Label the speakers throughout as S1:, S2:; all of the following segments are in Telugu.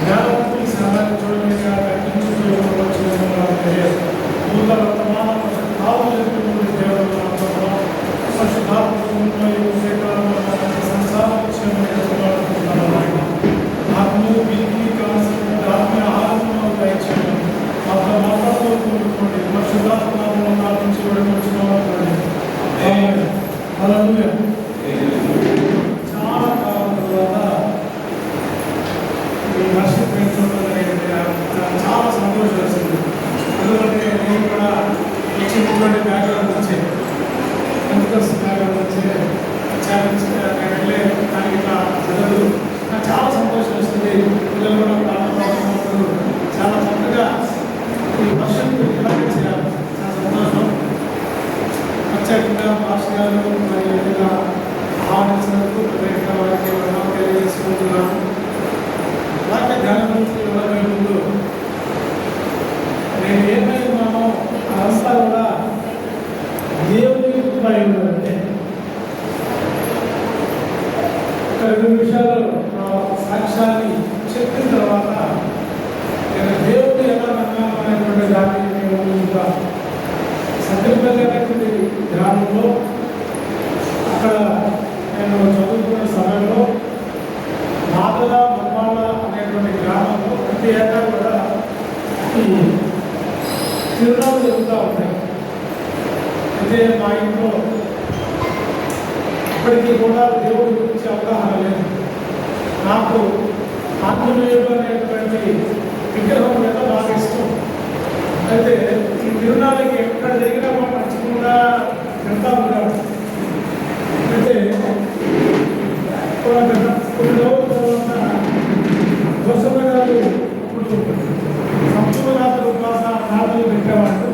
S1: జ్ఞానవంతులు సహాయం చూడలేక తెలియదు దూత వర్తమానం కావాలనుకున్న దేవుడు సంసారం ఆత్మీయ వీరికి కావాల్సిన ఆత్మీయ ఆహారంలో దయచేయండి మాతో మాట్లాడుకోండి పరిశుద్ధాత్మను నుంచి హల్లెలూయా. చాలా కాలం తర్వాత ఈ వర్షం చాలా సంతోషం వేసింది. ఎందుకంటే నేను కూడా ఇచ్చినటువంటి బ్యాక్గ్రౌండ్ వచ్చే ఎంతస్ బ్యాక్గ్రౌండ్ వచ్చే వెళ్ళే దానికి ఇట్లా చదువు నాకు చాలా సంతోషం వస్తుంది. పిల్లలు కూడా ప్రారంభమవుతున్నప్పుడు చాలా చక్కగా ఈ వర్షం ఇలాగే చేయాలి. చాలా సంతోషం. ప్రత్యేకంగా మాస్టర్ గారు మరియు ఇలా ఆహ్వానించినందుకు ప్రత్యేకంగా వారికి తెలియజేసుకుంటున్నాను. వాక్య ధ్యానం ముందు నేను ఏమై ఉన్నానో అదంతా కూడా దేవుని కృపై ఉన్నదంటే ఒక 2 నిమిషాలు సాక్ష్యాన్ని చెప్పిన తర్వాత నేను దేవుడు ఎలా నమ్మాను అనేటువంటి దాన్ని నేను ఇంకా సత్యపల్లి అనేటువంటి గ్రామంలో అక్కడ నేను చదువుకున్న సమయంలో మాదల మమ్మాల అనేటువంటి గ్రామంలో ప్రతి ఏటా కూడా ఈ తిరునాళ్ళు జరుగుతూ ఉంటాయి. అయితే మా ఇంట్లో ఇప్పటికీ కూడా దేవుడి గురించి అవగాహన లేదు. నాకు ఆంజనేయుడు అనేటువంటి విగ్రహం మీద బాగా ఇష్టం. అయితే ఈ తిరునాళ్ళకి ఎక్కడ జరిగినా కూడా నచ్చకుండా వెళ్తా ఉంటాడు. అయితే కొన్ని రోజుల తర్వాత దోషమ్మ గారు సంపూర్ణరాత్రి ఉపవాస ప్రార్థనలు పెట్టేవాడు.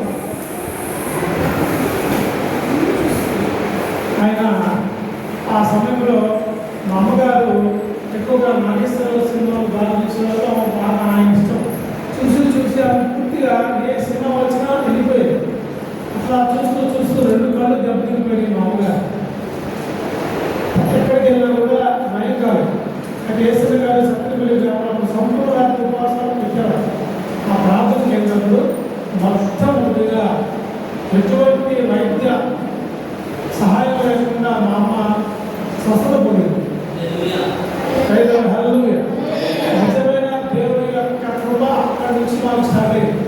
S1: ఆయన ఆ సమయంలో మా అమ్మగారు ఎక్కువగా నాగేశ్వర సినిమాలు బాగా చూసేవాళ్ళు. బాగా ఆయన ఇష్టం. చూసి అది పూర్తిగా ఏ సినిమా వచ్చినా వెళ్ళిపోయేది. అట్లా చూస్తూ 2 కాళ్ళు దెబ్బతిరిగిపోయింది మా అమ్మగారు. ఎక్కడికి వెళ్ళినా కూడా నయం కాదు. అయితే ఏసన్న గారు సత్యపల్లి గ్రామంలో సంపూర్ణరాత్రి ఉపవాసాలు పెట్టారు. ఆ ప్రార్థన కేంద్రంలో మొట్టమొదటిగా ఎటువంటి వైద్య సహాయం లేకుండా మా అమ్మ స్వస్థత పొందింది. హల్లెలూయా. నిజమైన దేవుని యొక్క కృప అక్కడి నుంచి మాకు స్టార్ట్ అయింది.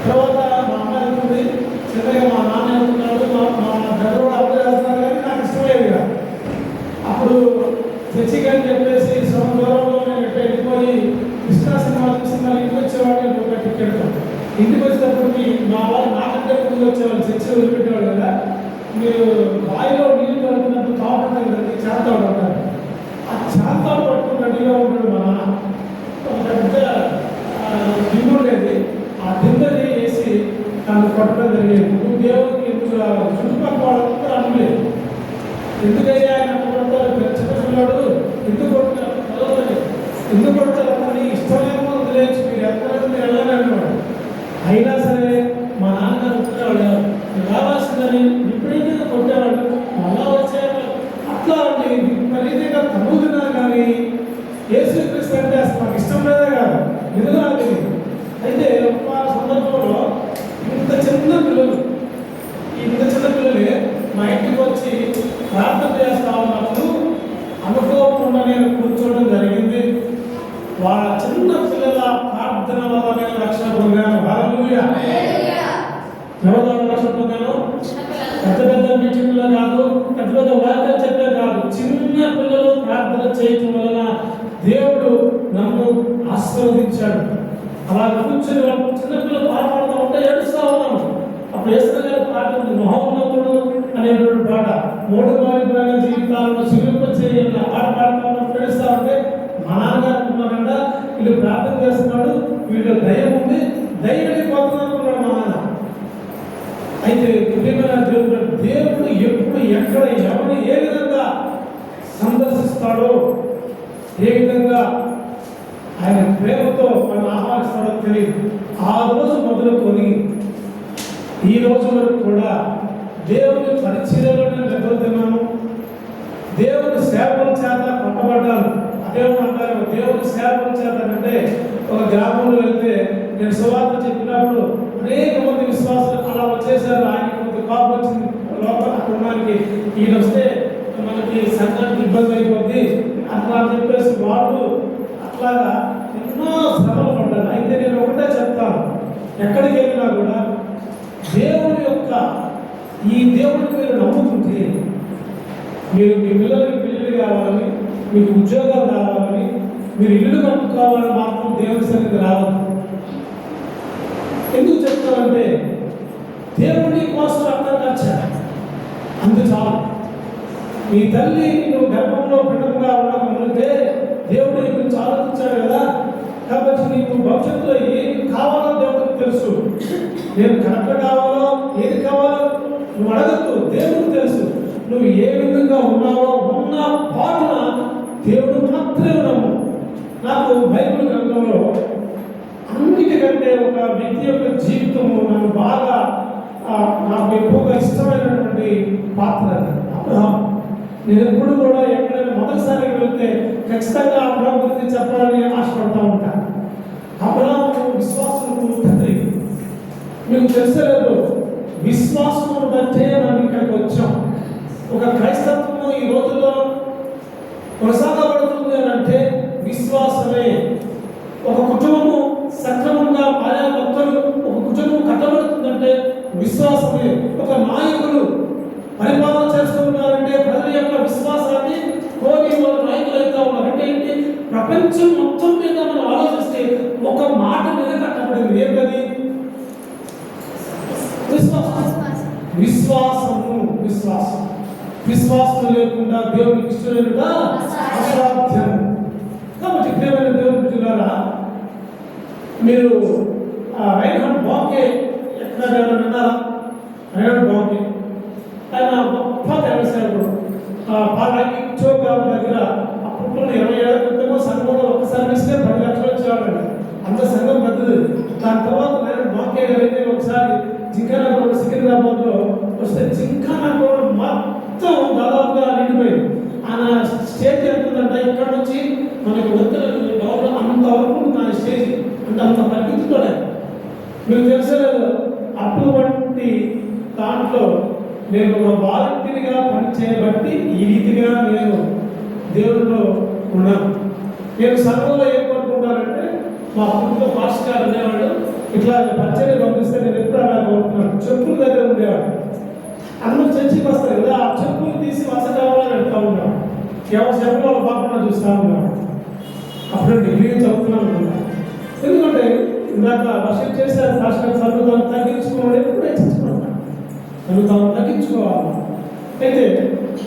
S1: తర్వాత మా అమ్మ వెళ్తుంది, చిన్నగా మా నాన్న వెళ్తున్నాడు, మా పెద్దవాడు అప్పుడే వెళ్తున్నారు. కానీ నాకు ఇష్టమేది కాదు. అప్పుడు చర్చికి అని చెప్పేసి దూరంలోనే వెళ్ళిపోయి కృష్ణా సినిమా చూసి మళ్ళీ ఇంటికి వచ్చేవాడిని. ఒక టికెట్ ఇంటికి వచ్చేటప్పటికి మా వాళ్ళు నాకంటే ముందు వచ్చేవాళ్ళు. చర్చి వదిలిపెట్టేవాడు కదా. మీరు బావిలో నీళ్ళు పడుతున్నప్పుడు కావడం చేస్తాడు అంటారు. ఆ చేస్తాడు పట్టుకుని రెడీగా ఉంటాడు. మా నాన్న ఒక పెద్ద దిండు ఉండేది. ఆ దిండని వేసి నన్ను కొట్టడం జరిగేది. నువ్వు దేవుడికి ఎందుకు చుట్టుపక్కల వాళ్ళంతా అనలేదు. ఎందుకయ్యా ఆయన కొడతారు, పెంచుకున్నాడు, ఎందుకు కొడతారు, ఎందుకు కొడతారని ఇష్టమేమో వదిలేసి మీరు ఎక్కడైనా మీరు వెళ్ళాలనేవాడు. అయినా సరే మా నాన్నగారు కొట్టేవాడు. రావాల్సిందని ఇప్పుడైతే కొట్టేవాడు. మళ్ళా వచ్చేవాడు. అట్లా విపరీతంగా తగ్గుతున్నారు. కానీ యేసుక్రీస్తు అంటే అసలు మాకు ఇష్టం లేదే కాదు, ఎదురాలి. అయితే ఒక సందర్భంలో ఇంత చిన్న పిల్లలే మా ఇంటికి వచ్చి ప్రార్థన చేస్తా ఉన్నప్పుడు అనుకోకుండా నేను కూర్చోవడం జరిగింది. వాళ్ళ చిన్న పిల్లల ప్రార్థన వల్ల నేను రక్షణ పొందాను. హల్లెలూయా. ఎవరి రక్షణ పొందాను? పెద్ద మీటింగ్లో కాదు, పెద్ద వాక్యాలు చెప్పే కాదు, చిన్న పిల్లలు ప్రార్థన చేయటం వలన దేవుడు నన్ను ఆశీర్వదించాడు. అలా కూర్చొని వాళ్ళు చిన్నపిల్లలు పాటపాడుతూ ఉంటే ఏడుస్తూ ఉన్నాను. అప్పుడు ఏసన్న గారి పాట ఉంది, మహోన్నతుడు అనేటువంటి పాట. 3 మారిపోయిన జీవితాలను సిగ్గుపరిచే పాట పాడుతూ ఉన్నప్పుడు ఏడుస్తూ ఉంటే మా నాన్నగారు ఉన్నారంట, వీళ్ళు ప్రార్థన చేస్తున్నాడు, వీళ్ళు దయ్యం ఉంది, దయ్యం వెళ్ళిపోతున్నారు మా నాన్న. అయితే దేవుడు ఎప్పుడు ఎక్కడ ఎవరిని ఏ విధంగా సందర్శిస్తాడో, ఏ విధంగా ఆయన ప్రేమతో మనం ఆహ్వానిస్తాడో తెలియదు. ఆ రోజు మొదలుకొని ఈ రోజు వరకు కూడా దేవుని పరిచర్యలోనే దెబ్బతిన్నాను. దేవుని సేవల చేత కొట్టబడ్డాను. సేవలు చేస్తానంటే ఒక గ్రామంలో వెళ్తే నేను సువార్త చెప్పినప్పుడు అనేక మంది విశ్వాసాలు అలా వచ్చేసారు. ఆయన కొంత కాపు వచ్చింది లోపల కుటుంబానికి, ఈయన వస్తే మనకి సంఘానికి ఇబ్బంది అయిపోద్ది అట్లా అని చెప్పేసి వాళ్ళు అట్లాగా ఎన్నో శ్రమలు పడ్డారు. అయితే నేను ఒకటే చెప్తాను, ఎక్కడికి వెళ్ళినా కూడా దేవుని యొక్క ఈ దేవుడిని మీరు నమ్ముకుంటే మీరు మీ పిల్లలకి పిల్లలు కావాలని, మీకు ఉద్యోగాలు కావాలని, మీరు ఇల్లు కట్టుకోవాలని మాత్రం దేవుని సన్నిధికి రావాలి. ఎందుకు చెప్తానంటే దేవుడి కోసం రక్తం ఖర్చాడు, అందుచాలు. మీ తల్లి నువ్వు గర్భంలో బిడ్డగా ఉండకపోతే దేవుడు నీ గురించి ఆలోచించాడు కదా. కాబట్టి నీకు భవిష్యత్తులో ఏది కావాలో దేవుడికి తెలుసు. నేను కరెక్ట్ కావాలో ఏది కావాలో నువ్వు అడగద్దు, దేవుడికి తెలుసు. నువ్వు ఏ విధంగా ఉన్నావో ఉన్న పాటున దేవుడు మాత్రమే నమ్ము. నాకు బైబిల్ గ్రంథంలో అన్నిటికంటే ఒక వ్యక్తి యొక్క జీవితము నాకు బాగా నాకు ఎక్కువగా ఇష్టమైనటువంటి పాత్ర అబ్రహాం. నేను ఎప్పుడు కూడా ఎక్కడైనా మొదటిసారి వెళ్తే ఖచ్చితంగా అబ్రహాం గురించి చెప్పాలని ఆశపడతా ఉంటాను. అబ్రహాం విశ్వాసం తండ్రి. మీకు తెలిసలేదు, విశ్వాసం బట్టే మనం ఇక్కడికి వచ్చాం. ఒక క్రైస్తత్వము ఈ రోజుల్లో కొనసాగబడుతుంది అని అంటే విశ్వాసమే. ఒక కుటుంబము సక్రమంగా భార్య భర్తలు ఒక కుటుంబం కట్టబడుతుందంటే విశ్వాసమే. ఒక నాయకులు పరిపాలన చేస్తున్నారంటే ప్రజల యొక్క విశ్వాసాన్ని కోరి వాళ్ళ నాయకులు అవుతా ఉన్నారు. అంటే ఏంటి, ప్రపంచం మొత్తం మీద మనం ఆలోచిస్తే ఒక మాట మీద కట్టబడింది. ఏంటది? విశ్వాసము. విశ్వాసం విశ్వాసం లేకుండా దేవునికి ఇష్టమైనగా అసాధ్యం. కాబట్టి ప్రియమైన దేవుని బిడ్డలారా, మీరు రైహాన్ బాంకే ఎక్కడ విన్నారా? రైహాన్ బాంకే ఆయన గొప్ప వ్యవసాయకుడు. పాలకి చోగాం దగ్గర అప్పట్లో 20 ఏళ్ల క్రితమో సంఘంలో ఒక సర్వీస్కే 10 లక్షలు వచ్చేవాడండి. అంత సంఘం పెద్దది. దాని తర్వాత రైహాన్ బాంకే అయితే ఒకసారి జింకానాగూడ సికింద్రాబాద్లో వస్తే జింకానాగూడ మొత్తం దాదాపుగా నిండిపోయింది. ఆయన స్టేజ్ ఎంతుందంటే ఇక్కడ నుంచి మనకి వంతులు అంతవరకు నా స్టేజ్ అంటే అంత పరిగెత్తుతోనే. మీకు తెలిసలేదు, అటువంటి దాంట్లో నేను ఒక వాలంటీర్గా పనిచేయబట్టి ఈ రీతిగా నేను దేవుడిలో ఉన్నాను. నేను సంఘంలో ఏం కోరుకుంటానంటే, మా కుటుంబ పాస్టర్ గారు ఉండేవాడు, ఇట్లా పరిచయం పంపిస్తే నేను ఎప్పుడు అలా కోరుకున్నాను. చెప్పుల దగ్గర ఉండేవాడు. అందరూ చర్చికి వస్తారు కదా, ఆ చెప్పులు తీసి వసకాలని వెళ్తూ ఉన్నాడు. ఎవరు చెప్పులు వాళ్ళ పాపన చూస్తూ ఉన్నాడు. అప్పుడు డిగ్రీ చదువుతున్నాను అనుకున్నాను. ఎందుకంటే ఇందాక వర్షం చేశారు పాస్టర్ చదువుతాను తగ్గించుకోవాలి, ఎప్పుడు హెచ్చించుకుంటాను చదువుతాను తగ్గించుకోవాలి. అయితే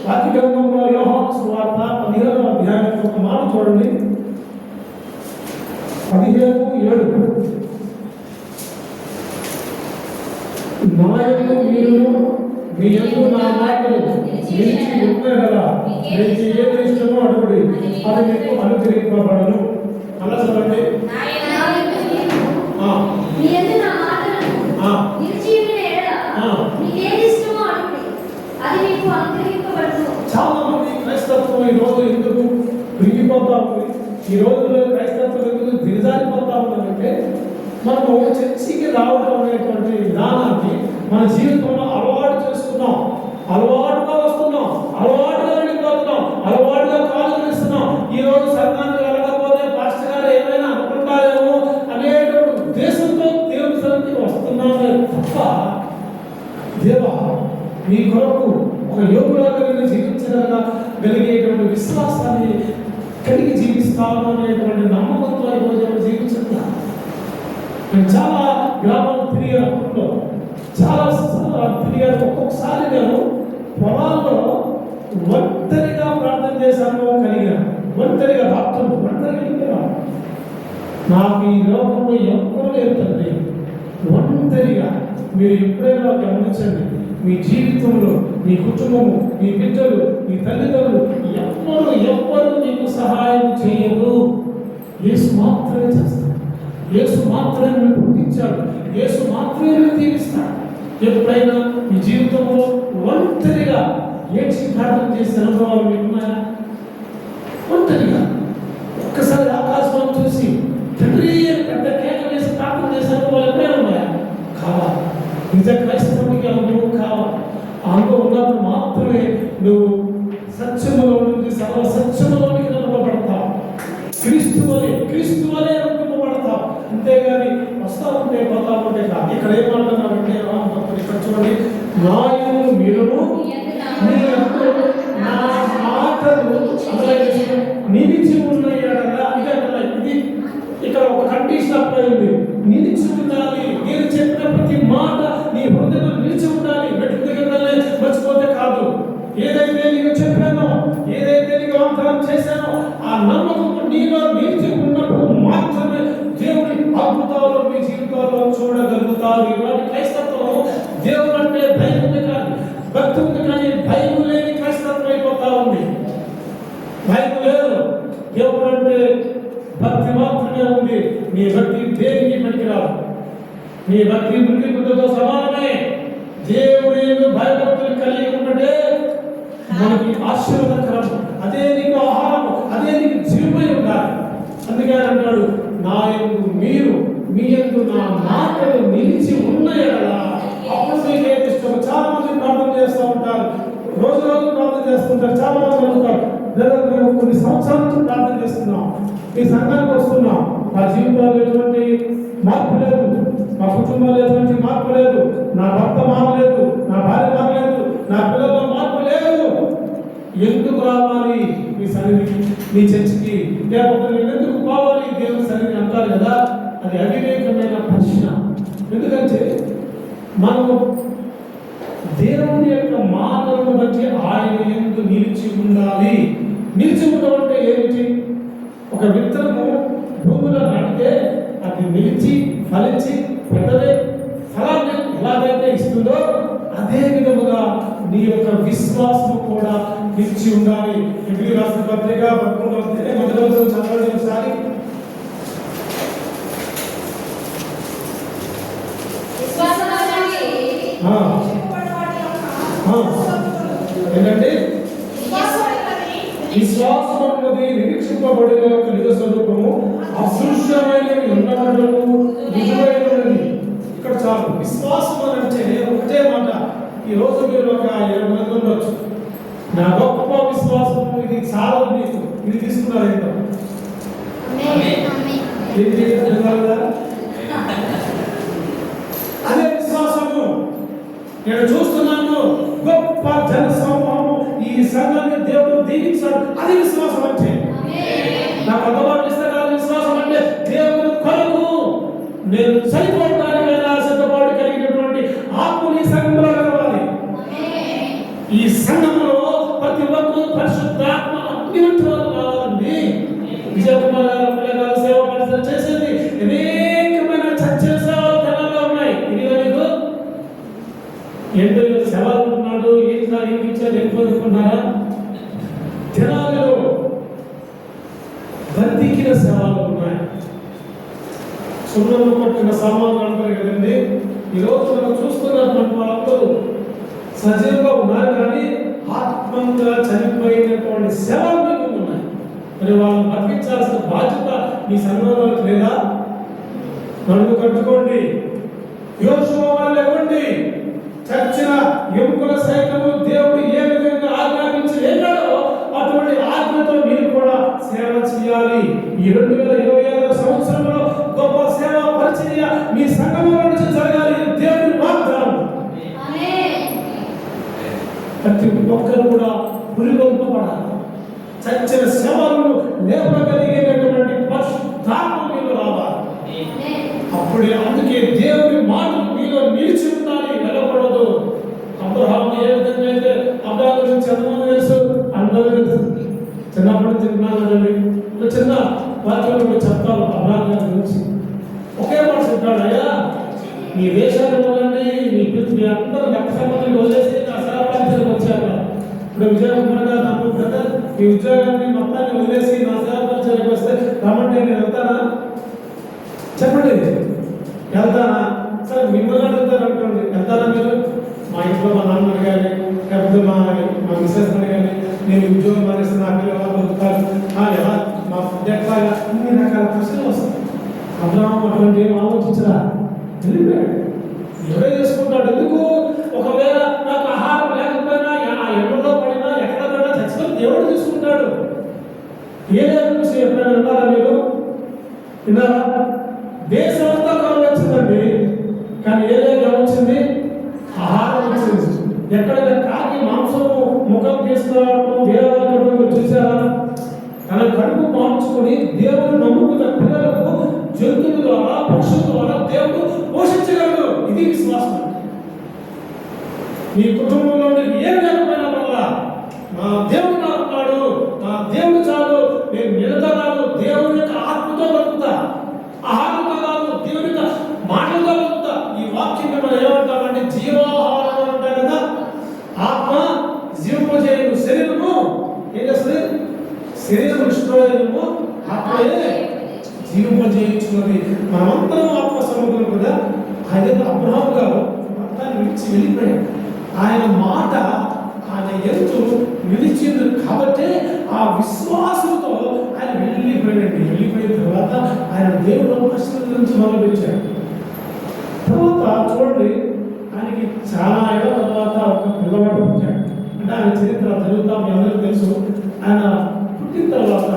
S1: వాక్య గ్రంథంలో యోహాను సువార్త 15వ అధ్యాయం ఒక మాట చూడండి. 15:7 నా యందు మీరును మీ యందు నా మాటలు నిలిచి ఉన్నదలా మీకు ఏది ఇష్టమో అడుగుడి, అది మీకు అనుగ్రహింపబడును. అలా చదవండి. చాలా మంది క్రైస్తత్వం ఈ రోజు ఎందుకు విరిగిపోతా ఉంది, ఈ రోజుల్లో క్రైస్తత్వం ఎందుకు దిగజారిపోతా ఉందంటే, మనము చర్చికి రావడం అనేటువంటి విధానాన్ని మన జీవితంలో అలవాటు చేసుకున్నాం. అలవాటుగా వస్తున్నాం, అలవాటుగా వెళ్ళిపోతున్నాం, అలవాటుగా కాలు ఇస్తున్నాం. ఈ రోజు సంఘానికి వెళ్ళకపోతే పాస్టర్ గారు ఏమైనా అనుకుంటారేమో అనేటువంటి ఉద్దేశంతో దేవుని సన్నిధికి వస్తున్నామే తప్ప, దేవా మీ కొరకు ఒక యోగులుగా జీవించగలిగేటువంటి విశ్వాసాన్ని కలిగి జీవిస్తాను అనేటువంటి నమ్మకంతో ఈరోజు జీవించట్లా. నేను చాలా గ్రామాలు తిరిగినప్పుడు చాలా తిరిగాను. ఒక్కొక్కసారి నేను పొలాల్లో ఒంటరిగా ప్రార్థన చేశాను కలిగాను. ఒంటరిగా డాక్టర్ ఒంటరిగా నాకు ఈ లోకంలో ఎవ్వరూ లేరు తండ్రి. ఒంటరిగా మీరు ఎప్పుడైనా గమనించండి, మీ జీవితంలో మీ కుటుంబము, మీ బిడ్డలు, మీ తల్లిదండ్రులు ఎవ్వరు మీకు సహాయం చేయరు. యేసు మాత్రమే చేస్తాడు. యేసు మాత్రమే మీరు పుట్టించాడు. యేసు మాత్రమే మీరు దీవిస్తాడు. ఎప్పుడైనా మీ జీవితంలో ఒంటరిగా ఏడ్చి ప్రార్థన చేసే అనుభవాలు మీకున్నాయా? ఒంటరిగా ఒక్కసారి ఆకాశం నిజ క్రైస్తవునికి అనుభవం కావాలి. ఆ అనుభవం ఉన్నప్పుడు మాత్రమే నువ్వు సత్యములో నుంచి సర్వ సత్యములోనికి నడపబడతావు. క్రీస్తు వలె నడపబడతావు. అంతేగాని వస్తా ఉంటే పోతా ఉంటే కాదు. ఇక్కడ ఏమంటున్నారంటే ఇక్కడ చూడండి, నాయను మీరును నా మాటలు నిలిచి ఉన్నాయడలా. ఇది ఇక్కడ ఒక కండిషన్ అప్లై ఉంది. నిలిచి ఉండాలి. నేను చెప్పిన ప్రతి మాట నీ హృదయంలో నిలిచి ఉండాలి. మెట్టు దగ్గరనే మర్చిపోతే కాదు. ఏదైతే నీకు చెప్పానో, ఏదైతే నీకు వాగ్దానం చేశానో, ఆ నమ్మకం నీలో నిలిచి ఉన్నప్పుడు మాత్రమే దేవుని అద్భుతాలు మీ జీవితాల్లో చూడగలుగుతారు. ఇలాంటి క్రైస్తత్వం దేవుడు అంటే భయం ఉంది కాదు, భక్తి ఉంది కానీ భయం లేని క్రైస్తత్వం అయిపోతా ఉంది. భయం లేదు. దేవుడు అంటే భక్తి మాత్రమే ఉంది. నీ భక్తి దేనికి పనికిరాదు. నీ భక్తి మృతి బుద్ధితో సమానమే. దేవుడు భయభక్తులు కలిగి ఉన్నట్టే మనకి ఆశీర్వాదకరం. అదే నీకు ఆహారం, అదే నీకు జీవమై ఉండాలి. అందుకే అంటాడు, నా యందు మీరు మీ యందు నా మాటలు నిలిచి ఉన్నాయలా అప్పుడు మీకు ఏమి ఇష్టం. చాలా మంది ప్రార్థన చేస్తూ ఉంటారు, రోజు ప్రార్థన చేస్తుంటారు. చాలా మంది అడుగుతారు, మేము కొన్ని సంవత్సరాల నుంచి ప్రార్థన చేస్తున్నాం, ఈ సంఘానికి వస్తున్నాం, మా జీవితాల్లో ఎటువంటి మార్పు లేదు, మా కుటుంబంలో ఎటువంటి మార్పు లేదు, నా భర్త మారలేదు, నా భార్య మారలేదు, నా పిల్లల్లో మార్పు లేదు. ఎందుకు రావాలి మీ సన్నిధికి, మీ చర్చికి? లేకపోతే నేను ఎందుకు పోవాలి దేవుని సన్నిధిని అంటారు కదా. అది అవివేకమైన ప్రశ్న. ఎందుకంటే మనము దేవుని యొక్క మాటలను బట్టి ఆయన యందు నిలిచి ఉండాలి. నిలిచి ఉండడం అంటే ఏమిటి? ఒక విత్తనము భూమిలో నాటితే అది నిలిచి ఫలించి పెద్దదే ఫలాన్ని ఎలాగైతే ఇస్తుందో అదే విధముగా నీ యొక్క విశ్వాసం కూడా నిలిచి ఉండాలి. ఎబ్రీ రాసిన పత్రిక 11వ అధ్యాయం 1వ వచనం చదవండి ఒకసారి. ఏంటంటే విశ్వాసం అన్నది నిరీక్షింపబడిన యొక్క నిజ స్వరూపము, అదృశ్యమైనవి ఉన్నవాళ్ళకు నిజమైనది. ఇక్కడ చాలు. విశ్వాసం అని అంటే ఒకటే మాట. ఈ రోజు మీరు ఒక 20 మంది ఉండొచ్చు, నా గొప్ప విశ్వాసం ఇది చాలా మీకు ఇది తీసుకున్నారు. అదే విశ్వాసము. నేను చూస్తున్నాను గొప్ప జన సమూహము ఈ సంఘాన్ని దేవుడు దీవించాడు, అది విశ్వాసం అంటే. నాకు అందుబాటు ఇస్తే కాదు విశ్వాసం అంటే దేవుని కొరకు నేను చనిపోవడానికైనా సిద్ధపాటు కలిగినటువంటి ఆత్మని సంఘంలో కలవాలి. ఈ సంఘంలో ప్రతి ఒక్కరూ పరిశుద్ధాత్మ అగ్నివంతులు కావాలండి. విజయకుమార్ గారు పిల్లగారు సేవ పరిచయం చేసేది అనేకమైన చర్చల సేవలు తెలంగాణ ఉన్నాయి. ఇది ఏంటో సేవలు ఉన్నాడు, ఏం ఇచ్చారు, ఎక్కువనుకున్నారా? జనాలలో బంతికిన సేవలు ఉన్నాయి. సున్నంలో పట్టిన సామాన్లు అంటారు కదండి. ఈరోజు మనం చూస్తున్నటువంటి వాళ్ళందరూ సజీవంగా ఉన్నారు కానీ ఆత్మంగా చనిపోయినటువంటి సేవలు మీకు ఉన్నాయి. మరి వాళ్ళని బతికించాల్సిన బాధ్యత మీ సంఘంలోకి లేదా? నడుము కట్టుకోండి. యోషువ వాళ్ళు ఇవ్వండి. చచ్చిన ఎముకల సైతము దేవుడు ఏ విధంగా ఆజ్ఞాపించి వెళ్ళాడో అటువంటి ఆజ్ఞతో మీరు కూడా సేవ చేయాలి. ఈ 2026 సంవత్సరంలో గొప్ప సేవ పరిచర్య మీ సంఘంలో నుంచి జరగాలి. దేవుని వాగ్దానం. ప్రతి ఒక్కరు కూడా పురిగొల్పబడాలి. చచ్చిన సేవలను లేపగలిగేటటువంటి పరిశుద్ధాత్మ మీలో రావాలి. అప్పుడే అందుకే దేవుని మాటలు మీలో నిలిచి ఉండాలి, నిలబడదు. అబ్రహాము ఏ విధంగా అయితే అబ్రహాము గురించి ఎంతమంది తెలుసు? అందరూ తెలుసు. చిన్నప్పటి నుంచి విన్నాను కదండి. చిన్న వాక్యం చెప్తాను అబ్రహాం గారి గురించి. ఒకే మాట చెప్పాడు, అయ్యా మీ దేశాన్ని వదలండి, మీ అందరూ లక్షమంది వదిలేసి నా సేవకానికి వచ్చారు. ఇప్పుడు విజయకుమార్ గారు నాకు బ్రదర్ ఈ ఉద్యోగాన్ని మొత్తాన్ని వదిలేసి నా సేవకానికి వస్తే రమ్మంటే నేను వెళ్తానా? చెప్పండి, వెళ్తానా? సరే మిమ్మల్ని అడుగుతారు అనుకోండి, వెళ్తారా మీరు? మా ఇంట్లో మా నాన్న అడగాలి, లేకపోతే మా మిస్సెస్ అడగాలి, నేను ఉద్యోగం మానేస్తే నా పిల్లలు ఎలా బతుకుతారు, ఎలా మా ఫుడ్ ఎట్లాగా, అన్ని రకాల ప్రశ్నలు వస్తాయి. అబ్రహాము అటువంటి ఏం ఆలోచించరా? వెళ్ళిపోయాడు. ఎవరే చేసుకుంటాడు? ఏదైనా విషయం ఎప్పుడైనా విన్నారా మీరు? విన్నారా? దేశం అంతా కరువు వచ్చిందండి, కానీ ఏదైనా వచ్చింది? ఆహారం వచ్చింది. ఎక్కడైనా కాకి మాంసము ముఖం తీసుకురావడం దేవాలయంలో చూసారా? తన కడుపు మార్చుకొని దేవుడు నమ్ముకున్న పిల్లలకు జంతువుల ద్వారా పక్షుల ద్వారా దేవుడు పోషించగలడు. ఇది విశ్వాసం. మీ కుటుంబంలో ఏం లేకపోయినా వల్ల మా దేవుడు నాకున్నాడు, మా దేవుడు చాలు, నేను నిలదరాలు, దేవుని యొక్క ఆత్మతో బతుకుతా, ఆహారంతో కాదు, దేవుని యొక్క మాటలతో బతుకుతా. ఈ వాక్యం మనం ఏమంటామంటే జీవాహారం అంటారు కదా. ఆత్మ జీవింపజేయను, శరీరము ఏం చేస్తుంది? శరీరం నిష్ప్రయోజనము, ఆత్మయే జీవింపజేయించున్నది. మనమందరం ఆత్మ సముద్రం కదా. అదే అబ్రహాము గారు మొత్తాన్ని విడిచి వెళ్ళిపోయాడు. ఆయన మాట ఆయన ఎంతో నిలిచింది కాబట్టి ఆ విశ్వాసంతో ఆయన వెళ్ళిపోయాడండి. వెళ్ళిపోయిన తర్వాత ఆయన దేవుడు ఆశీర్వదించి మొదలుపెట్టాడు. తర్వాత చూడండి, ఆయనకి చాలా ఏళ్ళ తర్వాత ఒక పిల్లవాడు పుట్టాడు. అంటే ఆయన చరిత్ర చదువుతా మీ అందరికీ తెలుసు. ఆయన పుట్టిన తర్వాత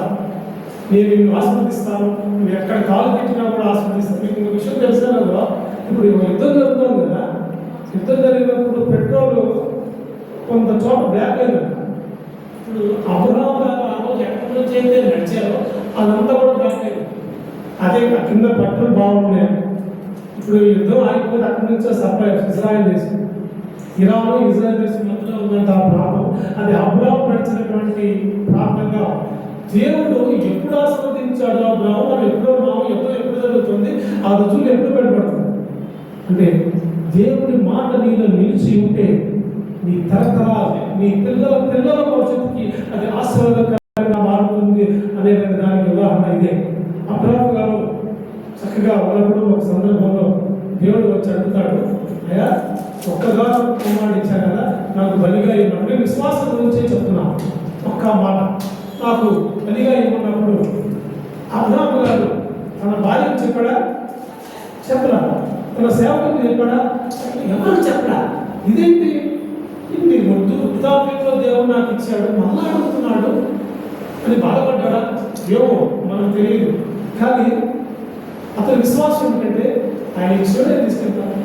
S1: నేను నిన్ను ఆస్వాదిస్తాను, నువ్వు ఎక్కడ కాలు పెట్టినా కూడా ఆస్వాదిస్తాను. మీకు ఇంకొక విషయం తెలుసా కదా, ఇప్పుడు యుద్ధం జరుగుతుంది కదా, యుద్ధం జరిగినప్పుడు పెట్రోల్ కొంత చోట బ్లాక్ అయిందంట. ఇప్పుడు అబ్రహాము గారు ఆ రోజు ఎక్కడి నుంచి అయితే నడిచారో అదంతా కూడా బ్లాక్ అయింది. అదే కింద పెట్రోల్ బాగున్నాయి. ఇప్పుడు యుద్ధం ఆగిపోతే అక్కడి నుంచో సప్లై ఇజ్రాయెల్ దేశం, ఇరాను ఇజ్రాయెల్ దేశం మధ్యలో ఉందంట ఆ ప్రాంతం. అది అబ్రహాము నడిచినటువంటి ప్రాంతంగా దేవుడు ఎప్పుడు ఆస్వాదించాడో అబ్రహాము, మనం ఎప్పుడో ఉన్నాము, ఎప్పుడు జరుగుతుంది, ఆ రుజువులు ఎప్పుడు బయటపడుతుంది అంటే దేవుని మాట నీలో నిలిచి ఉంటే నీ తరతరాలు, నీ పిల్లల భవిష్యత్తుకి అది ఆశీర్వాదకరంగా మారుతుంది అనేటువంటి దానికి ఉదాహరణ ఇదే. అబ్రహాము గారు చక్కగా ఉన్నప్పుడు ఒక సందర్భంలో దేవుడు వచ్చి అడుగుతాడు, అయ్యా ఒక్కగా కుమారుడు ఇచ్చాను కదా, నాకు బలిగా ఇవ్వమంటే విశ్వాసం గురించే చెప్తున్నాను. ఒక్క మాట నాకు బలిగా ఇవ్వమన్నప్పుడు అబ్రహాము గారు తన భార్యకు చెప్పాడా? చెప్పరా? తన సేవకులకు చెప్పాడా? ఎవరు చెప్పడా? ఇదేంటి ఇన్ని ముద్దు వృద్ధాప్యంలో దేవుడు నాకు ఇచ్చాడు, మళ్ళా అడుగుతున్నాడు అని బాధపడ్డాడా? ఏమో మనకు తెలియదు. కానీ అతని విశ్వాసం ఏంటంటే ఆయన ఇచ్చాడే తీసుకెళ్తాడు,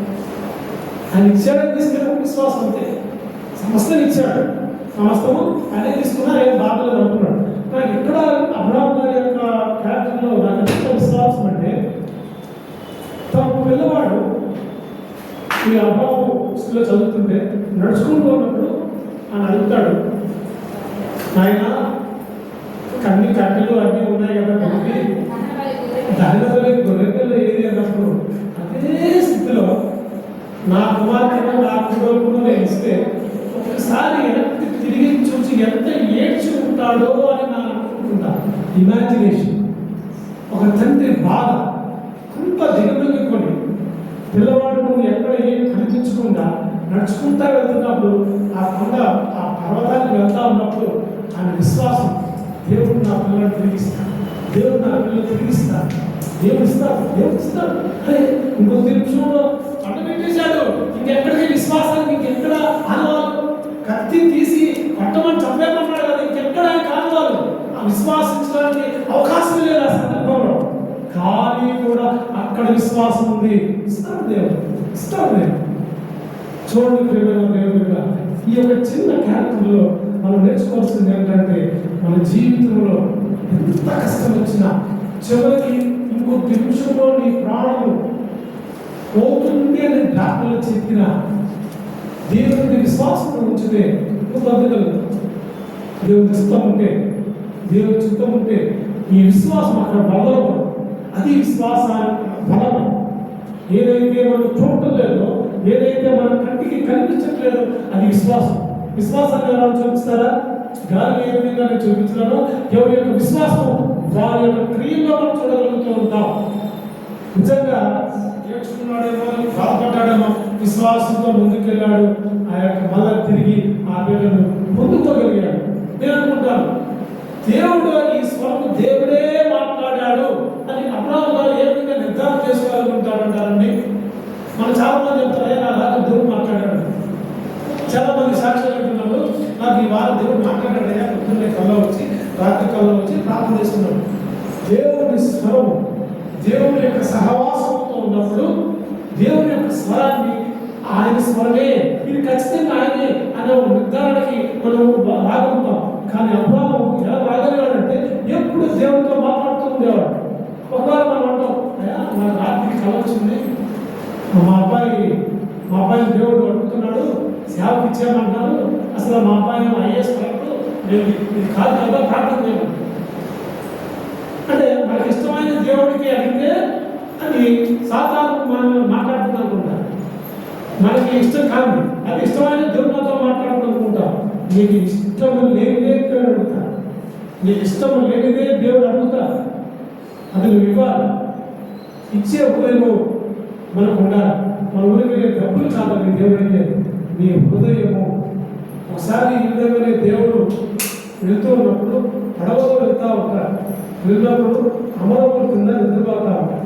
S1: ఆయన ఇచ్చాడే తీసుకెళ్ళడం విశ్వాసం. అంతే, సమస్తం ఇచ్చాడు, సమస్తము అనే తీసుకున్నా ఏం బాధలేదు అనుకున్నాడు. నాకు ఇక్కడ అబ్రహాము గారి యొక్క క్యారెక్టర్లో నాకు ఎంత విశ్వాసం అంటే, తన పిల్లవాడు ఈ అబ్రహాము స్కూల్లో చదువుతుంటే నడుచుకుంటూ ఉన్నప్పుడు ఆయన అడుగుతాడు, ఆయన కన్ని కట్టెలు అన్నీ ఉన్నాయి కదా మనకి, దానిలో గొర్రెపిల్ల ఏది అన్నప్పుడు అదే స్థితిలో నా కుమార్తెను నా కుటుంబంలో నేను ఇస్తే ఒకసారి వెనక్కి తిరిగి చూసి ఎంత ఏడ్చి ఉంటాడో అని నా అనుకుంటున్నా. ఇమాజినేషన్. ఒక తండ్రి బాధ అంత దిగమింగుకొని పిల్లవాడు నువ్వు ఎక్కడ ఏం కనిపించకుండా నడుచుకుంటా వెళ్తున్నప్పుడు ఆ కొండ ఆ పర్వతానికి వెళ్తా ఉన్నప్పుడు ఆయన విశ్వాసం, దేవుడు నా పిల్లలను తిరిగిస్తాడు, దేవుడు నా పిల్లలు తిరిగిస్తాడు, దేవుడు ఇస్తాడు, దేవుడు ఇస్తాడు. అరే ఇంకొక నిమిషంలో పంట పెట్టేశాడు, ఇంకెక్కడికి విశ్వాసానికి ఇంకెక్కడ ఆనవాళ్ళు, కత్తి తీసి కొట్టమని చంపేమన్నాడు కదా, ఇంకెక్కడ ఆయన ఆనవాళ్ళు, ఆ విశ్వాసించడానికి అవకాశం లేదు ఆ సందర్భంలో. కానీ కూడా అక్కడ విశ్వాసం ఉంది, ఇస్తాడు దేవుడు, ఇస్తాడు దేవుడు. చూడండి ప్రియమైన దేవుడిగా, ఈ యొక్క చిన్న క్యారెక్టర్లో మనం నేర్చుకోవాల్సింది ఏంటంటే, మన జీవితంలో ఎంత కష్టం వచ్చినా చివరికి ఇంకొక నిమిషంలో నీ ప్రాణము పోతుంది అని డాక్టర్లు చెప్పిన దేవుడికి విశ్వాసం ఉంచితే నువ్వు బతకగలవు. దేవుడి చిత్తం ఉంటే, దేవుడి చిత్తం ఉంటే ఈ విశ్వాసం అక్కడ బలం. అది విశ్వాసానికి బలం. ఏదైతే మనం చూడటం లేదో, ఏదైతే మన కంటికి కనిపించట్లేదో అది విశ్వాసం. విశ్వాసాన్ని ఎవరు చూపిస్తారా? గాలి ఏ విధంగా నేను చూపించలేను, ఎవరి యొక్క విశ్వాసం వారి యొక్క క్రియల్లో మనం చూడగలుగుతూ ఉంటాం. నిజంగా ఏడ్చుకున్నాడేమో, బాధపడ్డాడేమో, విశ్వాసంతో ముందుకెళ్ళాడు, ఆ యొక్క మళ్ళా తిరిగి ఆ బిడ్డను పొందుకోగలిగాడు. నేను అనుకుంటాను, దేవుడు ఈ స్వరం దేవుడే మాట్లాడాడు అని అబ్రహాము గారు ఏ విధంగా నిర్ధారణ చేసుకోగలుగుతాడంటారండి. మనం చాలా మంది చెప్తారు, నా రాత్రి దేవుడు మాట్లాడాడు. చాలా మంది సాక్ష్యాలు వింటున్నాడు, నాకు ఈ వారం దేవుడు మాట్లాడాడయ్యా, పొద్దున్నే కల్లో వచ్చి రాత్రి కల్లో వచ్చి ప్రార్థన స్వరము, దేవుని యొక్క సహవాసంతో ఉన్నప్పుడు దేవుని యొక్క స్వరాన్ని ఆయన స్వరమే, ఇది ఖచ్చితంగా ఆయనే అనే ఒక నిర్ధారణకి మనం రాగలుగుతాం. కానీ అబ్రాహాము ఎలా రాగలిగాడంటే ఎప్పుడు దేవుడితో మాట్లాడుతూ ఉండేవాడు. ఒకవేళ మనం అంటాం, అయ్యా నాకు రాత్రికి కల వచ్చింది, మా అబ్బాయిని దేవుడు అడుగుతున్నాడు, సేవకి ఇచ్చామంటున్నాడు, అసలు మా అబ్బాయి ఐఏఎస్ కరెక్ట్, నేను ఇది కాదు కదా ప్రార్థన చేయను అంటే మనకి ఇష్టమైన దేవుడికి అడిగితే అది సాధారణ మనం మాట్లాడుతుంది అనుకుంటాం. మనకి ఇష్టం కాదు, అది ఇష్టమైన దేవుడితో మాట్లాడుతూ అనుకుంటాం. నీకు ఇష్టము లేనిదే దేవుడు అడుగుతా, నీకు ఇష్టము లేనిదే దేవుడు అడుగుతా, అది నువ్వు ఇవ్వాలి. ఇచ్చే హృదయము మనకు ఉండాలి. మన ఊరికి డబ్బులు కాదని దేవుడికి నీ హృదయము. ఒకసారి ఈ విధంగానే దేవుడు వెళ్తూ ఉన్నప్పుడు పడవలో వెళ్తూ ఉంటారు. వెళ్ళినప్పుడు అమరవుల కింద నిద్రపోతా ఉంటారు.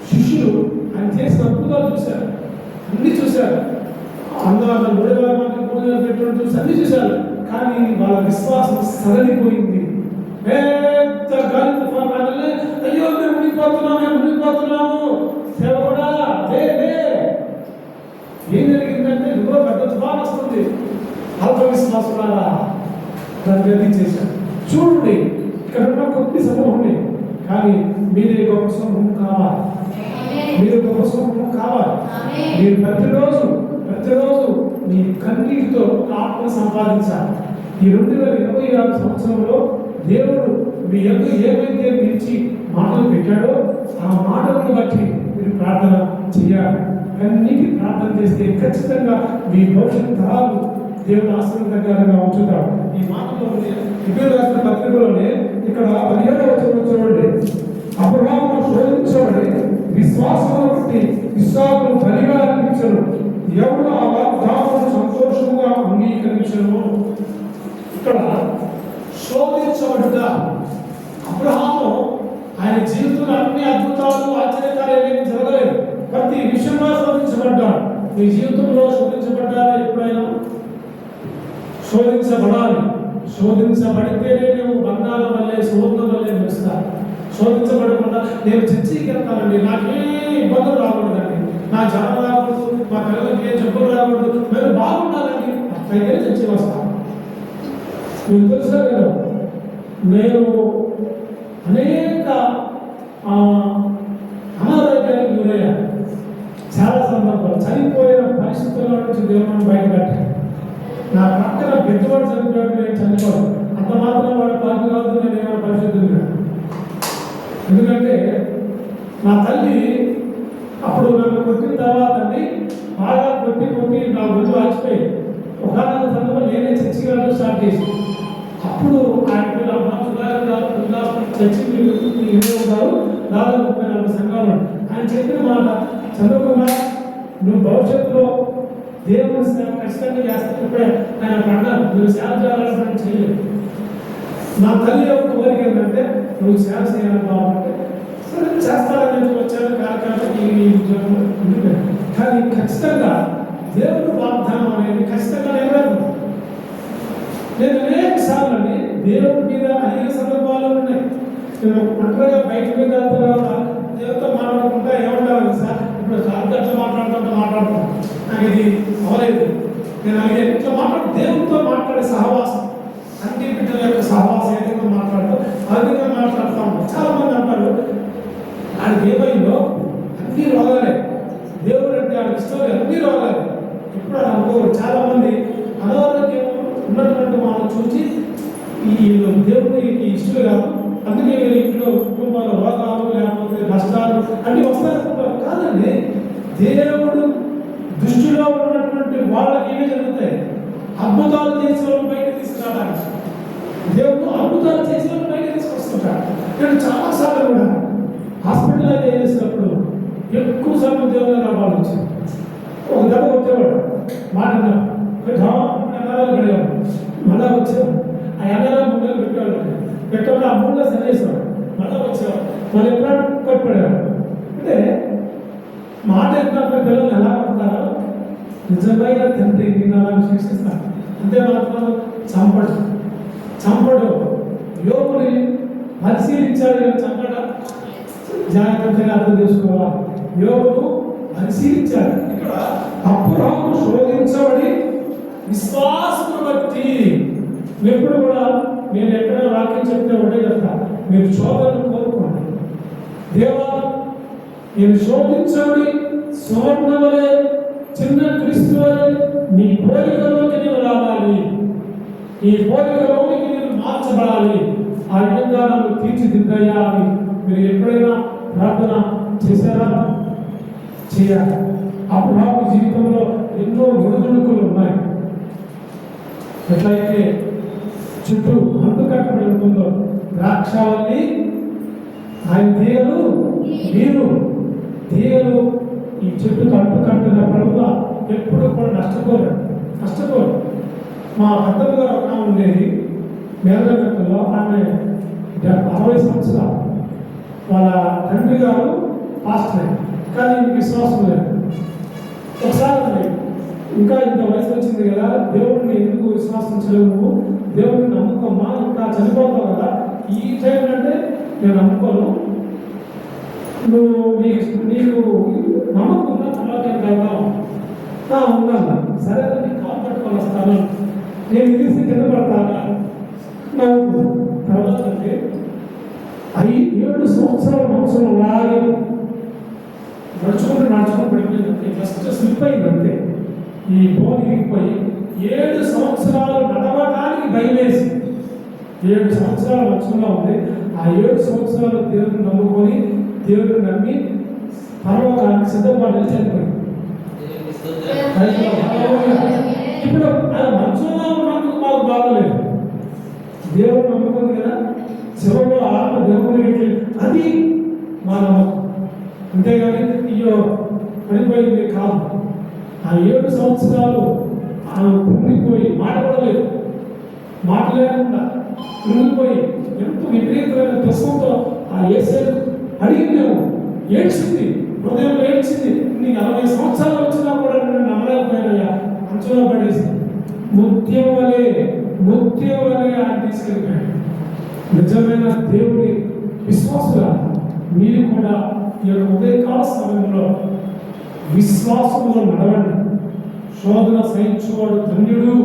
S1: శిష్యులు ఆయన చేసిన అద్భుతాలు చూశారు, అన్ని చూశారు. అందరూ మూడేవారికి భోజనం పెట్టడం చూసి అన్ని చూశారు. కానీ వాళ్ళ విశ్వాసం సడలిపోయింది. పెద్ద గాలి తుఫాను రాగానే అయ్యో మేము మునిగిపోతున్నాము సేవకుడా ఏం జరిగిందంటే ఇదిగో పెద్ద తుఫాను వస్తుంది. అల్ప విశ్వాసులారా దాన్ని గర్తించేశారు. చూడండి ఇక్కడ ఉన్న కొద్ది సమూహమే, కానీ మీరే గొప్ప సమూహం కావాలి. మీరు గొప్ప సమూహం కావాలి. మీరు ప్రతిరోజు మీ కన్నీటితో ఆత్మను సంపాదించాలి. ఈ 2026 సంవత్సరంలో దేవుడు మీ ఎందుకు ఏమైతే నిలిచి మాటలు పెట్టాడో ఆ మాటలను బట్టి మీరు ప్రార్థన చేయాలి. కన్నీటి ప్రార్థన చేస్తే ఖచ్చితంగా మీ భవిష్యత్ తరాలు దేవుడు ఆశీర్వాదకరంగా ఉంచుతాడు. ఈ మాటలో ఇబ్రాహీము రాసిన పత్రికలోనే ఇక్కడ 17వ వచనం చూడండి. అబ్రహాము శోధించబడి విశ్వాసమును బట్టి ఇస్సాకును బలిగా అర్పించెను. ఎవడు ఆ వాగ్దానమును సంతోషంగా అంగీకరించెను. ఇక్కడ శోధించబడుట. అబ్రహాము ఆయన జీవితంలో అన్ని అద్భుతాలు ఆశ్చర్యకార్యాలు జరగలేదు, ప్రతి విషయంలో శోధించబడ్డాడు. మీ జీవితంలో శోధించబడ్డారా? ఎప్పుడైనా శోధించబడాలి. శోధించబడితేనే మేము బంగాళ వల్లే సువర్ణ వల్లే నిలుస్తాను. శోధించబడకుండా నేను చర్చికి వెళ్తానండి, నాకే ఇబ్బందులు రాకూడదండి, నా జనం రాకూడదు, మా పిల్లలకి ఏ జబ్బులు రాకూడదు, మేము బాగుండాలండి, అట్లయితే చర్చికి వస్తాను. మీకు తెలుసా కదా, నేను అనేక అనారోగ్యానికి గురయ్యాను. చాలా సందర్భాలు చనిపోయిన పరిస్థితుల్లో నుంచి దేవుని బయటపెట్టాను. నా పక్కన పెద్దవాడు చనిపోయాడు, నేను చనిపోను, అంత మాత్రం వాడు పాపి కాదు, నేను ఏమైనా పరిస్థితులు. ఎందుకంటే నా తల్లి అప్పుడు నన్ను కొట్టిన తర్వాత బాగా కొట్టి నా గుర్తు ఆచిపోయి ఒకనొక సందర్భం నేనే చర్చి వెళ్ళడం స్టార్ట్ చేసి, అప్పుడు ఆయన పేరు చర్చికి ఉంటారు, దాదాపు 34 సంఘాలు. ఆయన చెప్పిన మాట, చంద్రకుమార్ నువ్వు భవిష్యత్తులో దేవుని సేవ ఖచ్చితంగా చేస్తాను. ఇప్పుడే ఆయన పడ్డాను, నువ్వు సేవ చేయాలని చేయలేదు. నా తల్లి యొక్క కోరిక ఏంటంటే నువ్వు సేవ చేయాలని బాగుంటే సరే చేస్తానని వచ్చాను. కార్యక్రమానికి ఈ ఉద్యోగంలో ఉంటుంది, కానీ ఖచ్చితంగా దేవుడు వాగ్దానం అనేది ఖచ్చితంగా నెరవేరుతుంది. నేను అనేక సార్లు అండి దేవుడి మీద అనేక సందర్భాలు ఉన్నాయి. నేను ఒంటరిగా బయట మీద దేవుడితో మాట్లాడుకుంటా ఏమంటారు సార్, ఇప్పుడు సార్ అట్లా మాట్లాడుతాం, నాకు ఇది అవలేదు. నేను అలాగే ఇట్లా దేవుడితో మాట్లాడే సహవాసం, అన్ని బిడ్డల యొక్క సహవాసం ఏదైనా మాట్లాడతాం, అధికంగా మాట్లాడుతూ ఉంటాం. చాలా మంది అంటారు ఆయనకి ఏమైందో అన్ని రోగాలే, దేవుడు అంటే ఆయనకి ఇష్టం అన్ని రోగాలే. ఇప్పుడు అని అనుకోరు. చాలా మంది అనారోగ్యం ఉన్నటువంటి మనం చూసి ఈ దేవుడికి ఇష్టం కాదు, అందుకే ఇంట్లో కుటుంబాల రోగాలు లేకపోతే నష్టాలు అన్ని వస్తాయనుకుంటారు. కాదండి, దేవుడు దృష్టిలో ఉన్నటువంటి వాళ్ళకి ఏమి జరుగుతాయి? అద్భుతాలు చేసిన వాళ్ళు బయట తీసుకురావడానికి దేవుడు అద్భుతాలు చేసిన వాళ్ళు బయట తీసుకొస్తుంటాడు. నేను చాలాసార్లు కూడా హాస్పిటలైజ్ చేసినప్పుడు ఎక్కువ సార్లు దేవుడు రావాలి వచ్చింది. ఒక దెబ్బ కొట్టేవాడు, మాట గడివాడు, మళ్ళా వచ్చేవాడు. ఆ ఎన్నరా ముందు పెట్టేవాడు, ఆ మూడులో సరిచేసేవాడు, మళ్ళా వచ్చేవాడు, మళ్ళీ ఎప్పుడైనా కొట్టుపడేవాడు. అంటే మాట ఎప్పుడు పిల్లలు ఎలా పడతారో నిజమైన తండ్రి నేను అలా శిక్షిస్తాను. అంతే మాత్రం చంపడు. యోగుని పరిశీలించాడు కానీ చంపడా? జాగ్రత్తగా అర్థం చేసుకోవాలి. యోగును పరిశీలించాడు. ఇక్కడ అబ్రహాము శోధించబడి విశ్వాసమును బట్టి. ఎప్పుడు కూడా నేను ఎక్కడ వాక్యం చెప్తే ఒకటే చెప్తా, మీరు శోధనను కోరుకోండి. దేవా నేను శోధించబడి సువర్ణ వలె చిన్న క్రీస్తు వలె నీ పోలికలోకి నేను రావాలి, ఈ పోలికలోకి నేను మార్చబడాలి, ఆ విధంగా నన్ను తీర్చిదిద్దయ్యా అని మీరు ఎప్పుడైనా ప్రార్థన చేశారా? చేయాలి. అబ్రహాము జీవితంలో ఎన్నో ఒడిదుడుకులు ఉన్నాయి. ఎట్లయితే చుట్టూ అంటుకట్టబడి ఉంటుందో ద్రాక్షావల్లి ఆయన తీగలు నీరు తీగలు ఈ చెట్టుకు అంటుకట్టినప్పుడు ఎప్పుడు కూడా నష్టపోరు. మా పెద్దమ్మ గారు ఒక ఆమె ఉండేది మేరగట్టులో. ఆమె 60 సంవత్సరాలు. వాళ్ళ తండ్రి గారు పాస్టర్, కానీ విశ్వాసం లేదు. ఒకసారి ఇంకా ఇంత వయసు వచ్చింది కదా, దేవుడిని ఎందుకు విశ్వాసించలేవు, నువ్వు దేవుడిని నమ్ముకోమ్మా, ఇంకా చనిపోతావు కదా, ఈ టైం అంటే నేను నమ్ముకోను, నువ్వు నీకు నమ్మకం ఉన్నా తర్వాత వెళ్దాం. ఉన్నాను, సరే నీకు కాలు పట్టుకొని వస్తాను, నేను తీసి కింద పడతాను. నవ్వు తర్వాత అంటే 7 సంవత్సరాల సంవత్సరం లాగే నడుచుకుంటూ పడిపోయింది. ఫస్ట్ స్లిప్ అయింది అంతే. ఈ బోన్ ఇరిగిపోయి 7 సంవత్సరాలు నడవడానికి భయమేసి 7 సంవత్సరాల లక్ష్యంగా ఉంది. ఆ 7 సంవత్సరాలు దేవుడిని నమ్ముకొని దేవుడిని నమ్మి పరలోకానికి సిద్ధపడి చనిపోయింది. ఇప్పుడు అది మంచంలో ఉన్నందుకు మాకు బాగోలేదు. దేవుడు నమ్ముకుంది కదా, చివరిలో ఆత్మ దేవుడికి, అది మా నమ్మకం. అంతేగాని అయ్యో పడిపోయింది కాదు. ఆ 7 సంవత్సరాలు ఆమె కుంగిపోయి మాట్లాడలేదు, మాట లేకుండా కుంగిపోయి ఎంతో విపరీతమైన దుఃఖంతో ఆ యేసేను అడిగినాము, ఏడ్చింది, హృదయం ఏడ్చింది. నీకు 40 సంవత్సరాలు వచ్చినా కూడా నేను నమ్మలేకపోయానయ్యా, అంచనా పడేసి ముత్యం వలె ఆయన తీసుకెళ్ళిపోయాడు. నిజమైన దేవుని విశ్వాసుగా మీరు కూడా ఈ ఉదయకాల సమయంలో విశ్వాసంలో నడవండి. శోధన సహించువాడు ధన్యుడు,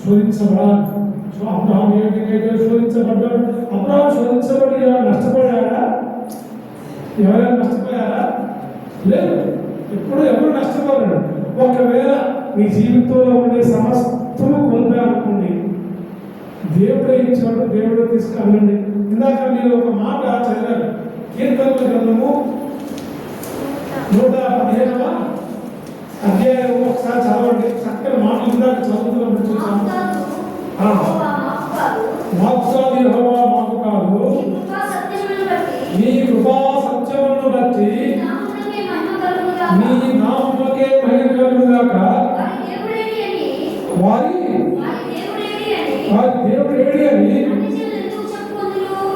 S1: శోధించబడాలి. అబ్రహాము ఏ విధంగా శోధించబడ్డాడు? అబ్రహాము శోధించబడి నష్టపోయాడా? ఎవరైనా నష్టపోయారా? లేదు, ఎవరు నష్టపోయాడు. ఒకవేళ మీ జీవితంలో ఉండే సమస్తము కోల్పోయాలనుకోండి, దేవుడే ఇచ్చాడు, దేవుడే తీసుకెళ్ళండి. ఇందాక మీరు ఒక మాట చదివారు, కీర్తనల గ్రంథము 115వ అధ్యాయం ఒకసారి చదవండి. చక్కని మాటలు ఇందాక చదువుతున్నప్పుడు చూసాము. వాగ్దాది యెహోవా మాకు కాదు, నీ కృపా సత్యములను బట్టి నీ నామమునకే మహిమ కలుగుగాక. వారి దేవుడు ఏడి అని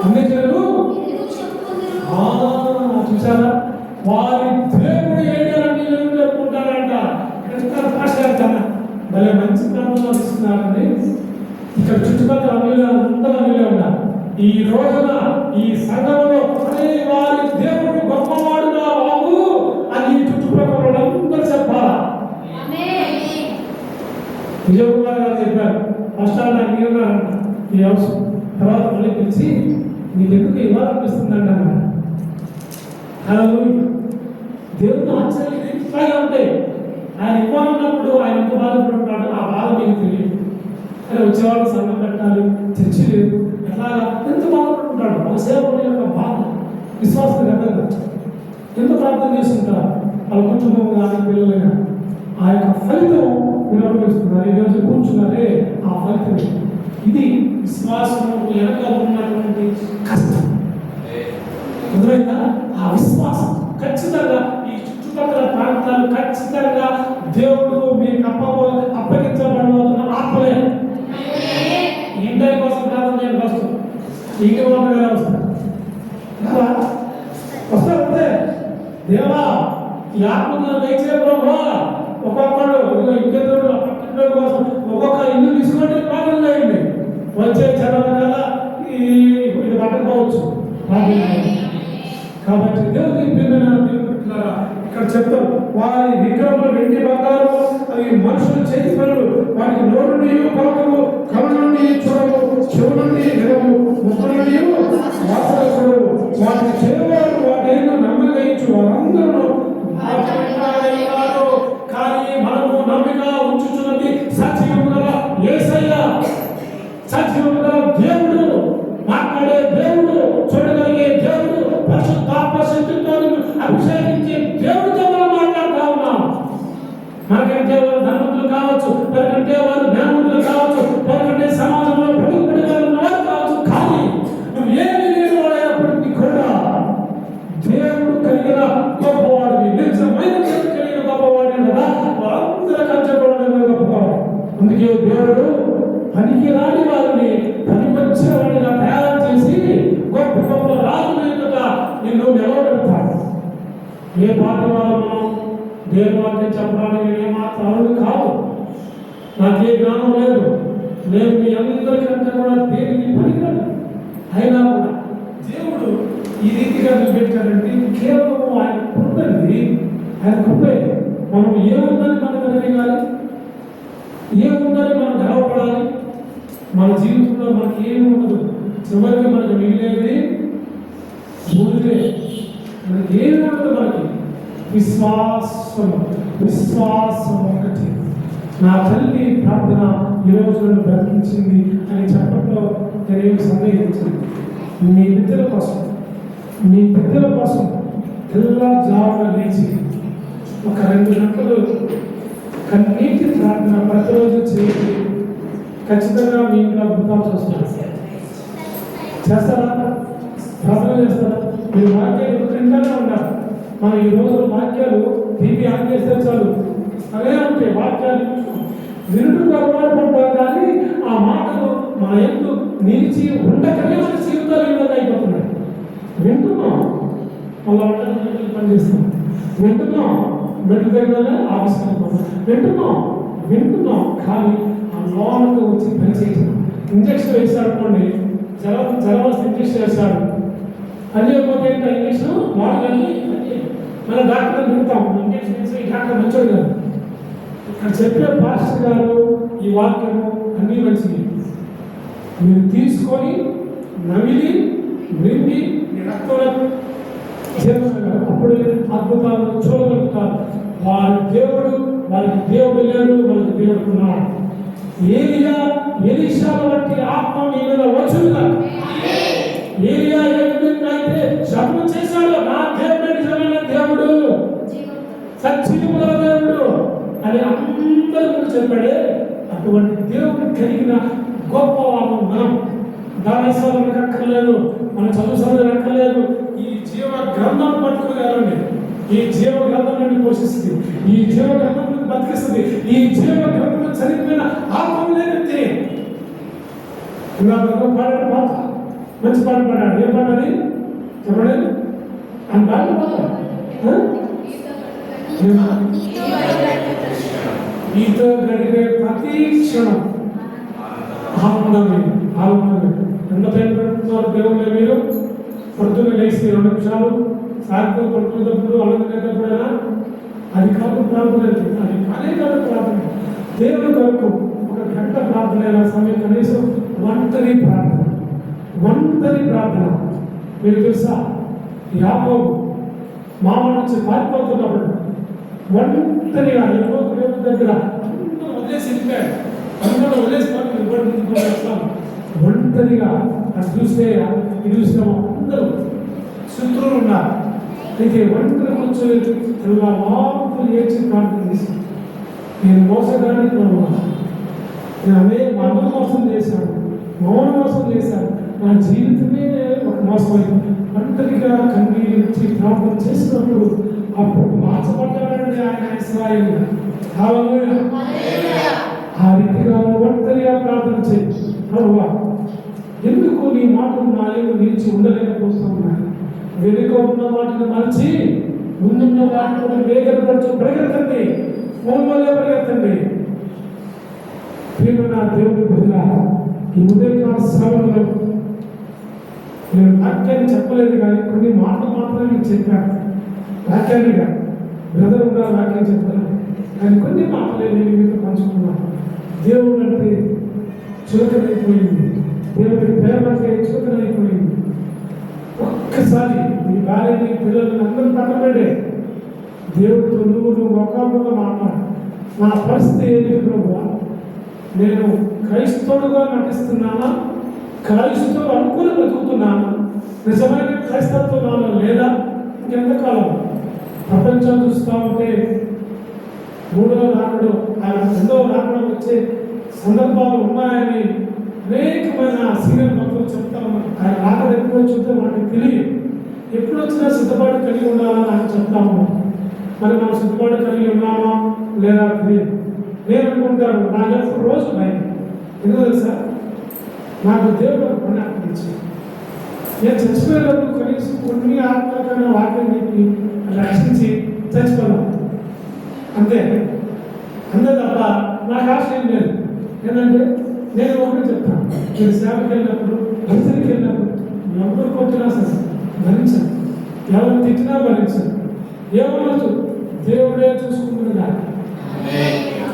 S1: అన్ని జనులు చూసారా? వారి దేవుడు ఏడి అని చెప్పుకుంటారంట. భలే మంచి ప్రాంతంలో ఇస్తున్నారని ఇక్కడ చుట్టుపక్కల అందరూ అన్నిలే ఉన్నారు. ఈ రోజున ఈ సంఘంలో వారి దేవుడు గొప్పవాడుగా బాబు అని చుట్టుపక్కల అందరూ చెప్పాలా? విజయకుమార్ గారు చెప్పారు, ఫస్ట్ నాకు మీరున్నారంట ఈ అవసరం. తర్వాత మళ్ళీ పిలిచి మీకు ఎందుకు ఇవ్వాలనిపిస్తుందంట అన్నారు. దేవుడు ఆశ్చర్యం ఇట్లాగే ఉంటాయి. ఆయన ఇవ్వాలన్నప్పుడు ఆయన ఎంత బాధపడుతున్నాడు, ఆ బాధ మీకు తెలియదు. కానీ వచ్చేవాళ్ళు సంఘం పెట్టాలి, చర్చి లేదు, ఎలాగా ఎంత బాధపడుతుంటాడు. ఒక సేవకుల యొక్క బాధ విశ్వాసం కదా, ఎంత ప్రార్థన చేస్తుంటారు వాళ్ళ కుటుంబం కానీ పిల్లలు కానీ. ఆ యొక్క ఫలితం వినర్పిస్తున్నారు. ఈరోజు కూర్చున్నారే ఆ ఫలితం. ఇది విశ్వాసం వెనక ఉన్నటువంటి కష్టం. అర్థమైందా? ఆ విశ్వాసం ఖచ్చితంగా ఈ చుట్టుపక్కల ప్రాంతాలు ఖచ్చితంగా దేవుడు మీకు అప్పగించబడబోతున్న ఆత్మలే. ఇంటి కోసం ప్రార్థన చేయడం కష్టం, ఇంటి వాళ్ళగా వస్తారు కదా, వస్తారంటే దేవా ఈ ఆత్మను వేచే ప్రభా ఒక్కొక్కడు ఇంకెందుకు పక్కన కోసం ఒక్కొక్క ఇల్లు తీసుకుంటే ప్రార్థన చేయండి. వచ్చే చదవ కదా ఇది పట్టకపోవచ్చు. కాబట్టి దేవుని ఇక్కడ చెప్తాం, వారి విగ్రహములు వెండి బంగారు అవి మనుషుల చేతి పనులు, వారికి నోరు నుండి పలకము, కళ్ళ నుండి చూడము, చెవు నుండి వినము, ముఖం నుండి వాసన చూడము, వాటిని చేయవారు వాటి నమ్మకయించు వారందరూ కానీ మనము నమ్మిక ఉంచుతున్నది సత్యముగా యేసయ్య, సత్యముగా దేవుడు, మాట్లాడే దేవుడు, చూడగలిగే దేవుడు, పరిశుద్ధాత్మ శక్తితో అభిషేకించే దేవుడితో మనం మాట్లాడుతూ ఉన్నాం. మనకంటే వారు ధనవంతులు కావచ్చు, మనకంటే వారు జ్ఞానవంతులు కావచ్చు, మనకంటే సమాజంలో ఉన్నవారు కావచ్చు, కానీ నువ్వు ఏమి లేని వాడైనప్పటికీ కూడా దేవుడు కలిగిన గొప్పవాడివి, నిజమైన దేవుడు కలిగిన గొప్పవాడిని కదా, వారందరికంటే కూడా గొప్పవాడు. అందుకే దేవుడు పనికి రాని వారిని పనికొచ్చిన వాడిగా తయారు చేసి గొప్ప గొప్ప రాజులుగా నిన్ను నిలబెడతాడు. ఏ పార్టీ వాళ్ళను దేవుని వాక్యం చెప్పడానికి ఏమాత్రం అర్హుడు కాదు, నాకే జ్ఞానం లేదు, నేను మీ అందరికంటే కూడా దేనికి పనికిరాను. అయినా కూడా దేవుడు ఈ రీతిగా నిలబెట్టాడంటే కేవలం ఆయన కృపండి, ఆయన కృపే. మనం ఏముందని మనం కలిగాలి, ఏముందని మనం గర్వపడాలి. మన జీవితంలో మనకి ఏమి ఉండదు, చివరికి మనకు మిగిలేది బూడిదే. మనకి ఏమి ఉండదు, మనకి విశ్వాసం ఒకటి. నా తల్లి ప్రార్థన ఈరోజు నన్ను బ్రతికించింది అని చెప్పడంలో నేనేమి సందేహించింది. మీ బిడ్డల కోసం తెల్లవారుజామున లేచి ఒక 2 గంటలు కన్నీటి ప్రార్థన ప్రతిరోజు చేయండి. ఖచ్చితంగా మీ ఇంట్లో అద్భుతాలు చూస్తారు. చేస్తారా? ప్రార్థన చేస్తారా? మీరు వాక్యాలు వింటూనే ఉన్నారు. మనం ఈ రోజు వాక్యాలు టీవీ ఆన్ చేస్తే చాలు అదే ఉంటాయి వాక్యాలు వినుటకు అలవాటు పడ్డాం, కానీ ఆ మాటలు మన ఎందు నిలిచి ఉండకనే మన జీవితాలు విధంగా అయిపోతున్నాయి. వింటున్నాం, మళ్ళీ పనిచేస్తాం, వింటున్నాం, మెట్ల దగ్గరనే ఆఫీస్కి వింటున్నాం, కానీ ఆ లోనకు వచ్చి పనిచేయటం. ఇంజక్షన్ వేస్తాడు అనుకోండి, జలవలసి ఇంజక్షన్ వేస్తాడు, అది లేకపోతే ఇంజక్షన్ వాడాలని మన డాక్టర్ తిరుగుతాం. ఇంజక్షన్ వేసి ఈ డాక్టర్ మంచోడు కాదు. ఇక్కడ చెప్పే పాస్టర్ గారు ఈ వాక్యము అన్నీ మంచిది, మీరు తీసుకొని నమిలి మింగి రక్తంలో అప్పుడు అద్భుతాలు చూడగలుగుతారు. వారికి దేవుడు లేడు, మనకి దేవుడు ఉన్నాడు. ఎలీషా వంటి ఆత్మ మీ మీద వచ్చుగా. ఏలియా ఏ విధంగా అయితే శబ్దం చేశాడో, నా దేవుడు నిజమైన దేవుడు, సత్యముల దేవుడు అని అందరూ చెప్పాడే, అటువంటి దేవుడు కలిగిన గొప్ప వాళ్ళు మనం. దానేశ్వరం అక్కర్లేదు, మన చదువు అక్కర్లేదు. ఈ జీవ గ్రంథం పట్టుకోగలండి. ఈ జీవ గ్రంథం నుండి పోషిస్తుంది, ఈ జీవ గ్రంథం నుండి బతికిస్తుంది. ఈ జీవ గ్రంథం చనిపోయిన ఆత్మ లేదంటే పాడాడు పాట, మంచి పాట పాడాడు. ఏ పాట అది చెప్పండి? అని పాట ఈతో గడిపే ప్రతి క్షణం ఆనందమే. ఎంత టైం పెడుతున్నారు దేవుళ్ళే మీరు? పొద్దున్న లేచి 2 నిమిషాలు, సాయంత్రం పడుకునేటప్పుడు, అలంకరించేటప్పుడైనా అది కాదు ప్రార్థన, అది అనే కాదు ప్రార్థన. దేవుని కొరకు 1 గంట ప్రార్థన అయినా సమయం, కనీసం ఒంటరి ప్రార్థన. మీరు తెలుసా, యాకోబు మామ నుంచి పారిపోతున్నప్పుడు ఒంటరిగా యాకోబు దగ్గర అందరూ వదిలేసి వెళ్ళిపోయాడు. అందరూ వదిలేసి ఒంటరిగా అది చూస్తే ఇది చూసినాము, అందరూ శత్రువులు ఉన్నారు. అయితే ఒంటరి కూర్చొని తెల్లవారు ఏడ్చి ప్రార్థన చేసి, నేను మోసగానికి నేను మా అమ్మ మోసం చేశాను, మౌన మోసం చేశాను, నా జీవితమే ఒక మోసమైంది. ఒంటరిగా కన్నీరు ఇచ్చి ప్రార్థన చేసినప్పుడు అప్పుడు మార్చబడ్డాడండి ఆయన ఇశ్రాయేలు. ఆ రీతిగా ఒంటరిగా ప్రార్థన చేయి. ప్రభువా, ఎందుకు నీ మాటలు నా యొక్క నిలిచి ఉండలేకపోతున్నాను? వెనుక ఉన్న వాటిని మరచి ముందున్న వాటిని వేగపరచు. పరిగెత్తండి, ఫోన్ వల్లే పరిగెత్తండి. దేవుని బిడ్డలారా, ఈ ఉదయకాల శ్రవణలో నేను వాక్యాన్ని చెప్పలేదు కానీ కొన్ని మాటలు మాత్రమే నేను చెప్పాను. వాక్యాన్ని కాదు, బ్రదర్ కూడా వాక్యం చెప్పాను కానీ కొన్ని మాటలే నేను మీతో పంచుకున్నాను. దేవుడు అంటే చులకనైపోయింది, దేవుడి ప్రేమ అంటే చులకనైపోయింది. ఒక్కసారి మీ భార్యని పిల్లల్ని అందరూ పక్కబెట్టే దేవుడితో నువ్వు ఒక్కొక్క మాట్లాడు. నా పరిస్థితి ఏంటి ప్రభువా? నేను క్రైస్తవుడుగా నటిస్తున్నానా, క్రైస్తవుడు అనుకుని బ్రతుకుతున్నాను, నిజమైన క్రైస్తత్వం నాలో లేదా? ఇంకెంతకాలం ప్రపంచం చూస్తూ ఉంటే మూడవ రాకడు రెండవ రాకడ వచ్చే సందర్భాలు ఉన్నాయని అనేకమైన సీనియర్ భక్తులు చెప్తా ఉన్నారు. ఆయన రాకడ ఎప్పుడు చూస్తే మనకి తెలియదు. ఎప్పుడు వచ్చినా సిద్ధపాటు కలిగి ఉండాలని ఆయన చెప్తా ఉన్నారు. మరి మనం సిద్ధపాటు కలిగి ఉన్నామా లేదా తెలియదు. నేను అనుకుంటాను, నాకు ఎప్పుడు రోజు భయం. ఎందుకు తెలుసా? నాకు దేవుడు పని అనిపించింది. నేను చచ్చిపోయేటప్పుడు కనీసం కొన్ని ఆత్మకమైన వాక్యం చెప్పి రక్షించి చచ్చిపోయాను అంతే. అంతే తప్ప నాకు ఆశ ఏం లేదు. ఏంటంటే నేను ఒకటి చెప్తాను, నేను సేవకి వెళ్ళినప్పుడు, పరిస్థితికి వెళ్ళినప్పుడు ఎవరు కొట్టినా సరే భరించాను, ఎవరు తిట్టినా భరించాను. ఏమనొచ్చు, దేవుడే చూసుకుంటున్నాడు.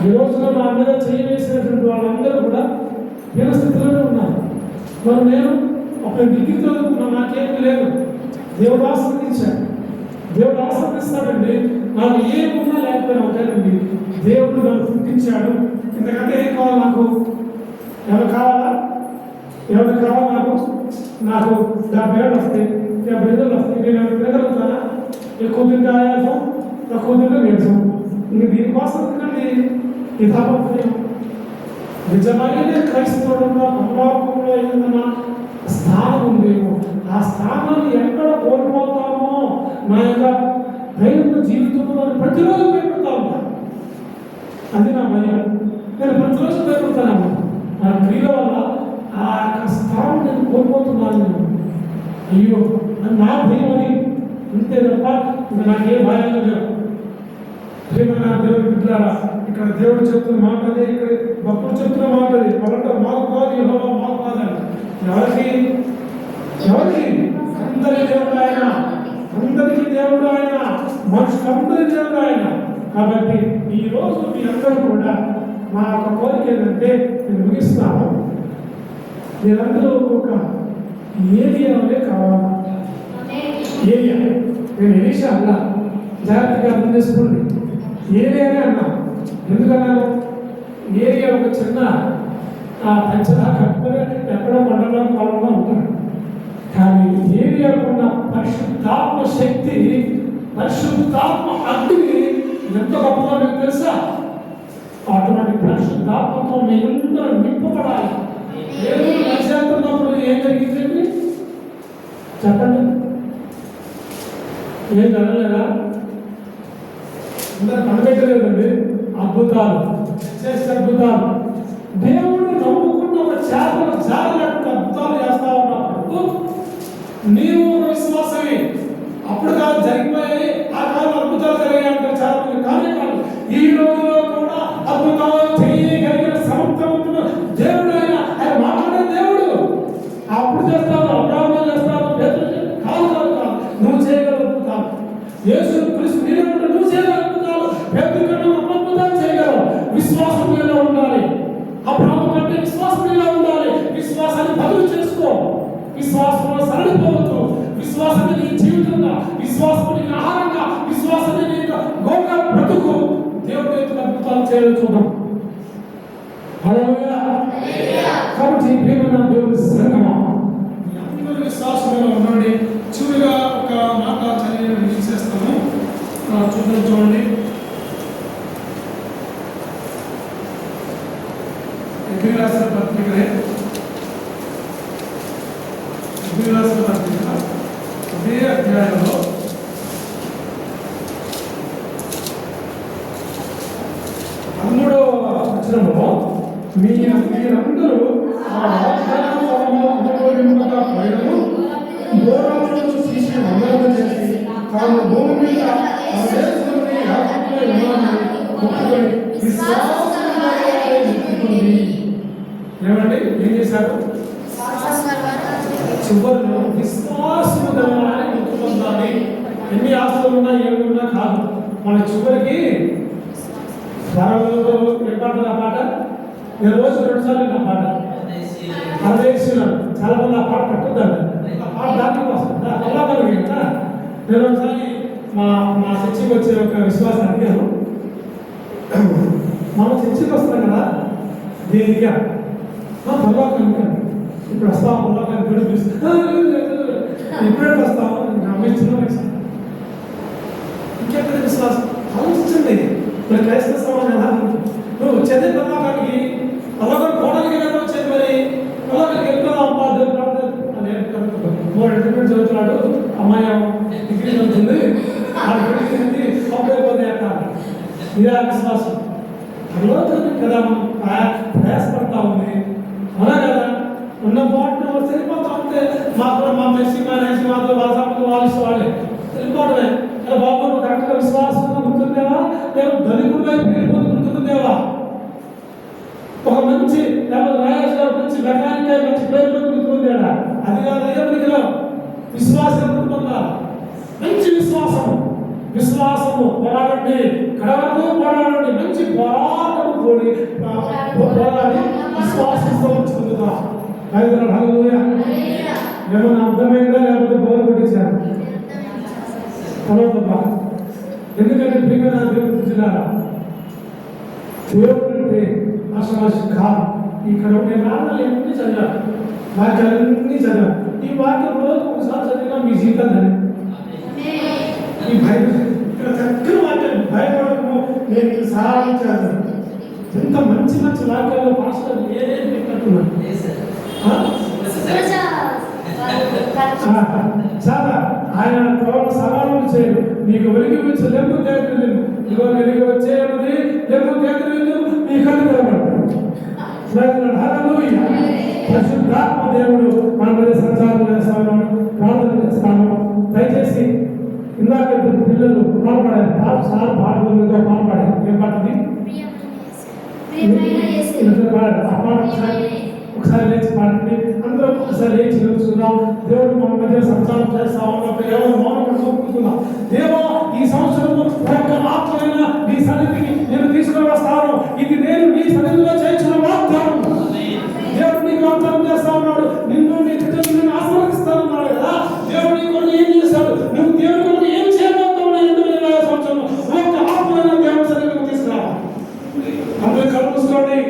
S1: ఈ రోజున నా మీద చేయవేసినటువంటి వాళ్ళందరూ కూడా హీన స్థితిలోనే ఉన్నారు. మరి నేను ఒక డిగ్రీ చదువుకున్నా, నాకేమీ లేదు. దేవుడు ఆశీర్వదించాడు. దేవుడు ఆశీర్వదిస్తాడండి. నాకు ఏమున్నా లేకపోయినా ఒకటేనండి, దేవుడు నన్ను పుట్టించాడు. ఇంతకంటే ఏం కావాలి నాకు? ఎవరు కావాలా? ఎవరు కావాలి నాకు? నాకు 70 ఏళ్ళు వస్తాయి, 50 ఏళ్ళు వస్తాయి. నేను ఎవరు తిరగలుగుతానా? ఎక్కువ తింటే ఆయాసం, తక్కువ తింటే నీరసం. ఇంక దీనికోసం ఎందుకండి ఈ తాపత్రయం? నిజమైన క్రైస్తవుడుగా పరలోకంలో ఏదైనా స్థానం ఉందేమో, ఆ స్థానాన్ని ఎక్కడ కోల్పోతామో నా యొక్క దైవ జీవితంలో ప్రతిరోజు భయపడతా ఉంటాను. అది నా భయం. నేను ప్రతిరోజు భయపడతాను. నా క్రియల వల్ల ఆ యొక్క స్థానం నేను కోల్పోతున్నాను. అయ్యో అని నా భయం అని అంతే తప్ప ఇంకా నాకే భయాలు లేవు. ప్రేమగా దేవుడు బిడ్డలారా, ఇక్కడ దేవుడు చెప్తున్న మాట అదే, ఇక్కడ భక్తులు చెప్తున్న మాట అదే. వాళ్ళంటే మాకు కాదు, యెహోవా మాకు కాదని. ఎవరికి? అందరి దేవుడు ఆయన, అందరికీ దేవుడు ఆయన, మనుషులందరి దేవుడు ఆయన. కాబట్టి ఈ రోజు మీ అందరూ కూడా నా ఒక కోరిక ఏంటంటే, నేను ముగిస్తాను, మీరందరూ ఒక ఏరియాలోనే కావాలి. ఏరియా, నేను ఎలీషా అన్నా, జాగ్రత్తగా అర్థం చేసుకోండి. ఏరియానే అన్నా. ఎందుకన్నాను? ఏరియా ఒక చిన్న పంచదా కట్టుకొని ఎక్కడో కొండలో పొలంలో ఉంటాడు. కానీ ఏరియాకున్న పరిశుద్ధాత్మ శక్తి, పరిశుద్ధాత్మ అగ్ని ఎంత గొప్పదో మీకు తెలుసా? అటువంటి పరిశుద్ధాత్మతో మీరందరూ నింపబడాలి. దేవుడు మధ్యాహ్నప్పుడు ఏం జరిగిందండి చెప్పండి? ఏం జరగలేదా? అందరూ కనబెట్టలేదండి. అద్భుతాలు చేసే అద్భుతాలు. దేవుడు నమ్ముకున్న ఒక చేపలు జారినట్టు అద్భుతాలు చేస్తా ఉన్నప్పుడు నీవు విశ్వాసమే. అప్పుడు కాదు జరిగిపోయాయి, ఆ కాలం అద్భుతాలు జరిగాయి అంటే చాలా మంది. కానీ కాదు, ఈ రోజులో కూడా అద్భుతాలు చేయగలిగిన సమర్థవంతుడు దేవుడు. ఆయన మాట్లాడే దేవుడు. అప్పుడు చేస్తాను, అబ్రాహ్మణులు చేస్తాను, కాదు కాదు కాదు, నువ్వు చేయగల అద్భుతాలు. యేసు క్రీస్తు నీలో నువ్వు చేయగల అద్భుతాలు. పేతురు అద్భుతాలు చేయగలవు. విశ్వాసం మీద ఉండాలి. అబ్రాహ్మణు కంటే విశ్వాసం మీద ఉండాలి. విశ్వాసాన్ని బదులు చేసుకో. విశ్వాసంలో సరళిపోవద్దు. విశ్వాసాన్ని నీ జీవితంగా, విశ్వాసాన్ని నీ ఆహారంగా, విశ్వాసాన్ని నీ గోగా బ్రతుకు. దేవుడు ఎత్తున అద్భుతాలు చేయాలి చూద్దాం. కాబట్టి ప్రియమైన దేవుని సంగమా, అందరూ విశ్వాసంలో ఉండండి. చివరిగా ఒక మాట చదివి చేస్తాను, చూడండి. రాసిన పత్రికలే, రాసిన పత్రిక అదే అధ్యాయంలో 13వ వచనంలో మీరందరూ ఆ వాగ్దానములో అనుభవింపగా పడను దూరములను తీసి మంగళం చేసి తాను భూమి మీద దేశంలోని యాజకులై ఉన్నారని ఒప్పుకొని విశ్వాసంగా ఏమండి ఏం చేశారు? చివరిలో విశ్వాసము గలవారిని మృతి పొందాలి. ఎన్ని ఆస్తులు ఉన్నా ఏమి ఉన్నా కాదు, మన చివరికి త్వరలో ఏమంటారు ఆ పాట, నేను రోజు 2 సార్లు నా పాట పరదేశీయులను చాలా మంది ఆ పాట పట్టుద్దండి. ఆ పాట దానికి వస్తుంది అలా కలిగింది కదా. నేను ఒకసారి మా చర్చికి వచ్చే ఒక విశ్వాసం అడిగాను, మనం చర్చికి వస్తున్నాం కదా దేనిగా పర్వాలేదు ఇప్పుడు వస్తాం పర్వాలేదు ఇప్పుడే వస్తాము నమ్మించడం ఇంకెక్కడ విశ్వాసం ఆలోచించండి. మరి క్రైస్తవ సమాజం ఎలా నువ్వు వచ్చేదే పర్వాకానికి పర్వాకానికి కోడలికి కదా వచ్చేది, మరి పర్వాకానికి వెళ్తున్నావు అమ్మా అని 3 ఇంటర్మీడియట్ చదువుతున్నాడు, అమ్మాయి డిగ్రీ చదువుతుంది, పోతే ఇదే విశ్వాసం పర్వాలేదు కదా. మనం ప్రయాసపడతా ఉంది అవునా కదా. ఉన్న బాగుంటే సరిపోతా ఉంటే మాత్రం మా మెస్సి మా నేసి మాత్రం వాళ్ళ సంపద వాళ్ళే సరిపోవడమే. అలా బాబు నువ్వు కరెక్ట్గా విశ్వాసంగా గుర్తుందేవా, లేదా ధనికుడు వైపు వెళ్ళిపోతే గుర్తుందేవా, ఒక మంచి రాయేష్ గారు మంచి మెకానిక్ మంచి పేరు గుర్తుందేడా, అది కాదు దేవుడికిలో విశ్వాసం గుర్తుండాలి. మంచి విశ్వాసము పోరాడండి, కడవరకు పోరాడండి, మంచి పోరాటము పోరాడి విశ్వాసంతో ఉంచుకుందా. ఏమన్నా అర్థమైందా లేకపోతే బోర్ కొట్టించారు తర్వాత. ఎందుకంటే ప్రియమైన దేవుడు జిల్లారా దేవుడు అంటే ఆశావాసి కాదు. ఇక్కడ నేను రావాలి అన్నీ చదివాను, వాక్యాలన్నీ చదివాను. ఈ వాక్యం రోజు ఒకసారి చదివినా మీ జీవితాన్ని ఈ భయం ఇక్కడ చక్కని వాక్యాలు భయపడము నేను సాధించాను. ఎంత మంచి వాక్యాలు పాస్టర్ ఏదేం పెట్టినట్టున్నాను చాలా ఆయన ప్రవక్త సవాలు చేయడు. నీకు వెలిగి వచ్చే లెంపు తేగలేదు, ఇదిగో వెలిగి వచ్చేది లెంపు తేగలేదు, నీ కళ్ళు తెరబడతాడు. పరిశుద్ధాత్మ దేవుడు మన మీద సంచారం చేస్తాను, ప్రార్థన చేస్తాను. దయచేసి ఇందాక పిల్లలు పాల్పడారు, సార్ పాల్గొనతో పాల్పడారు. ఏం పాటది ఆ పాట ఒకసారి లేచి పాడండి, అందరూ ఒకసారి లేచి నిలుచుకుందాం. దేవుడు మన మధ్య సంచారం చేస్తా ఉన్నప్పుడు ఎవరు మౌనం కోరుకుంటున్నాం. దేవా ఈ సంవత్సరము ఆత్మైన నీ సన్నిధికి నేను తీసుకుని వస్తాను, ఇది నేను నీ సన్నిధిలో చేయించిన వాగ్దానం. దేవుడు నీకు వాగ్దానం చేస్తా ఉన్నాడు, నిన్ను నీ బిడ్డలను ఆశీర్వదిస్తాను ఉన్నాడు కదా. దేవుడు నీ కొరకు ఏం చేశాడు, నువ్వు దేవుడి కొరకు ఏం చేయబోతున్నావు 2020 సంవత్సరంలో ఒక ఆత్మైన దేవుడి సన్నిధికి తీసుకురావాలి. అందరూ కళ్ళు మూసుకోండి.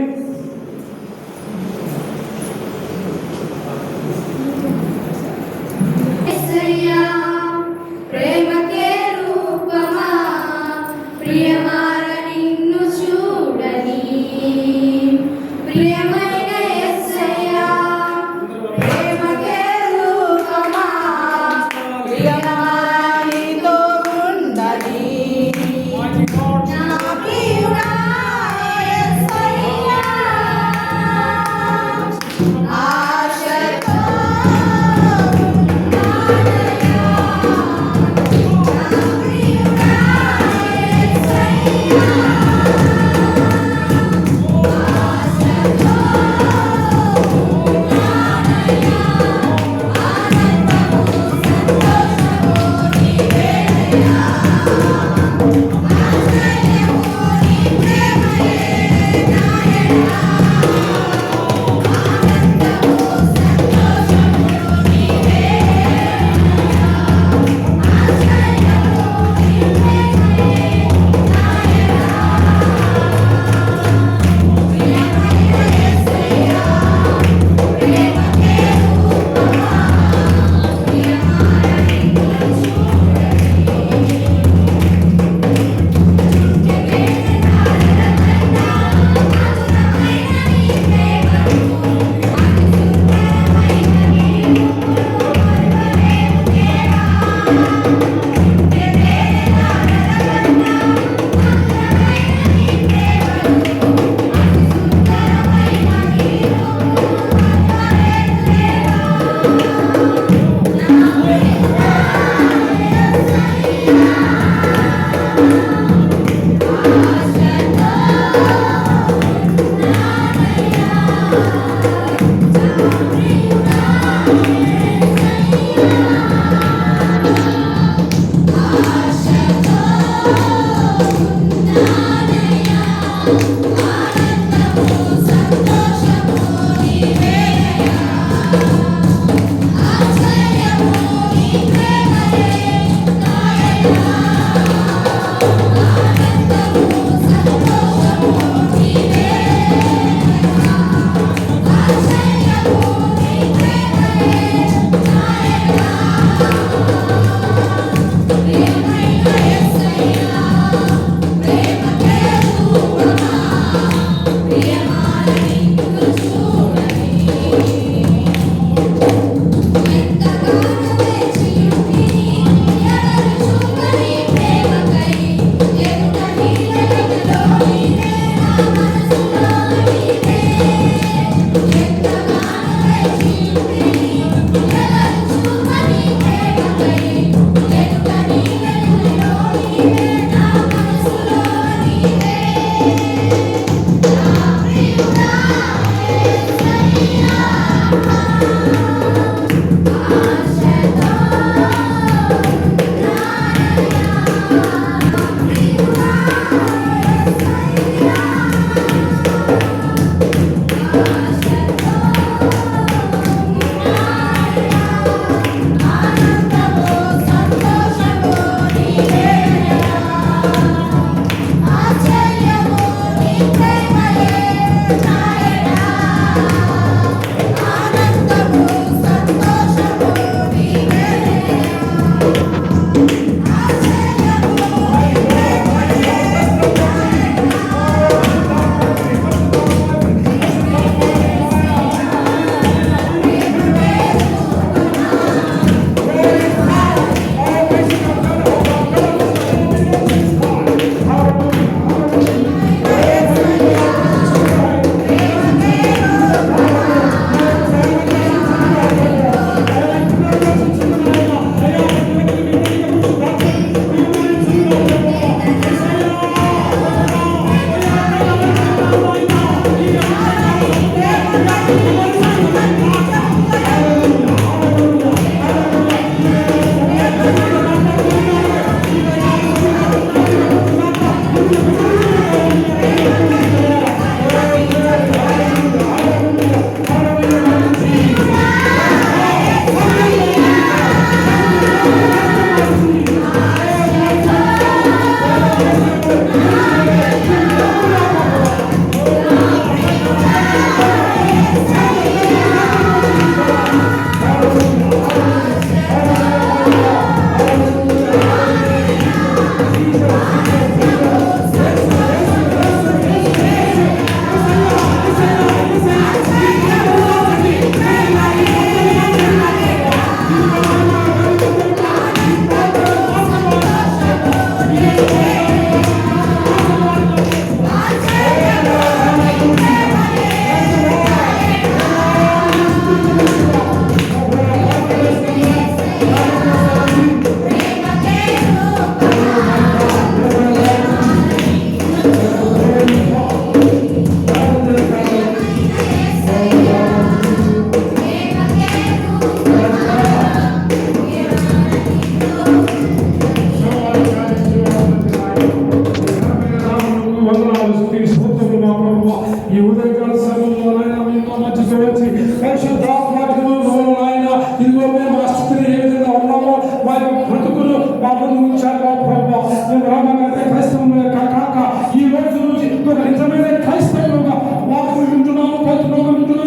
S2: బ్రతుకులు మా ముందు ఉంచారు ప్రభావ. మేము రామగారి క్రైస్తవంలో కాక ఈ రోజు నుంచి ఒక నిజమైన క్రైస్తవులుగా మాకు ఉంటున్నాము,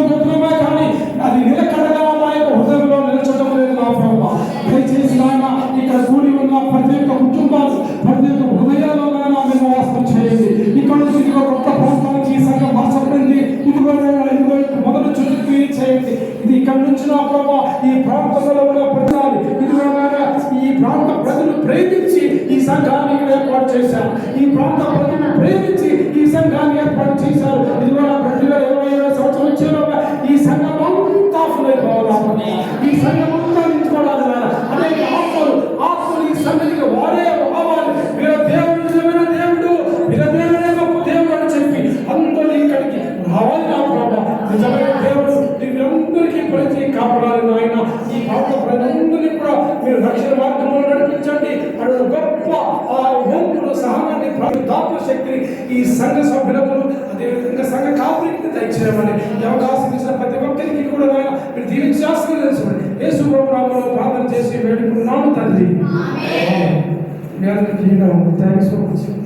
S2: పోతున్నామే కానీ అది నిలకడగా మా యొక్క హృదయంలో నిలచడం లేదు నా ప్రభావ. దయచేసి నాయన ఇక్కడ కూడి ఉన్న ప్రతి ఒక్క కుటుంబాలు, ప్రతి ఒక్క హృదయాల్లో మేము వాసం చేయండి. ఇక్కడ నుంచి ఇదిగో కొత్త ప్రాంతానికి ఈ సంఘం మార్చబడింది. ఇదిగో మొదలు చుట్టూ చేయండి. ఇది ఇక్కడ నుంచి నా ప్రభావ ఈ ప్రాంతంలో ఉన్న ప్రజలు ఇదిగో ఈ ప్రాంత ప్రజలు ప్రేమించి ఈ సంఘాన్ని ఇక్కడ ఏర్పాటు చేశారు. ఈ ప్రాంత ప్రజలు ప్రేమించి ఈ సంఘాన్ని ఏర్పాటు చేశారు. ఇదిగో 2027 సంవత్సరం వచ్చేలోగా ఈ సంఘం అంతా ఫుల్ ఈ సంఘం అంతా నించుకోవాలి. అనేక ఆత్మలు ఈ సంఘానికి వారే రావాలి. మీరు దేవుడు నిజమైన దేవుడు, మీరు దేవుడే గొప్ప దేవుడు అని చెప్పి అందరూ ఇక్కడికి రావాలి నా ప్రభావ. నిజమైన దేవుడు మీరందరికీ ప్రతి కాపాడాలి నాయన. ఈ పాప ప్రజలందరినీ కూడా మీరు రక్షణ మార్గంలో నడిపించండి. అక్కడ గొప్ప ఓపులు సహనాన్ని దాత్మ శక్తిని ఈ సంఘ సభ్యులకు అదేవిధంగా సంఘ కాపురికి దయచేయమని ఈ అవకాశం ఇచ్చిన ప్రతి ఒక్కరికి కూడా మీరు దీవించి ఆశీర్వదించమని యేసు ప్రభువు నామములో ప్రార్థన చేసి వేడుకుంటున్నాను తండ్రి. Thanks for watching.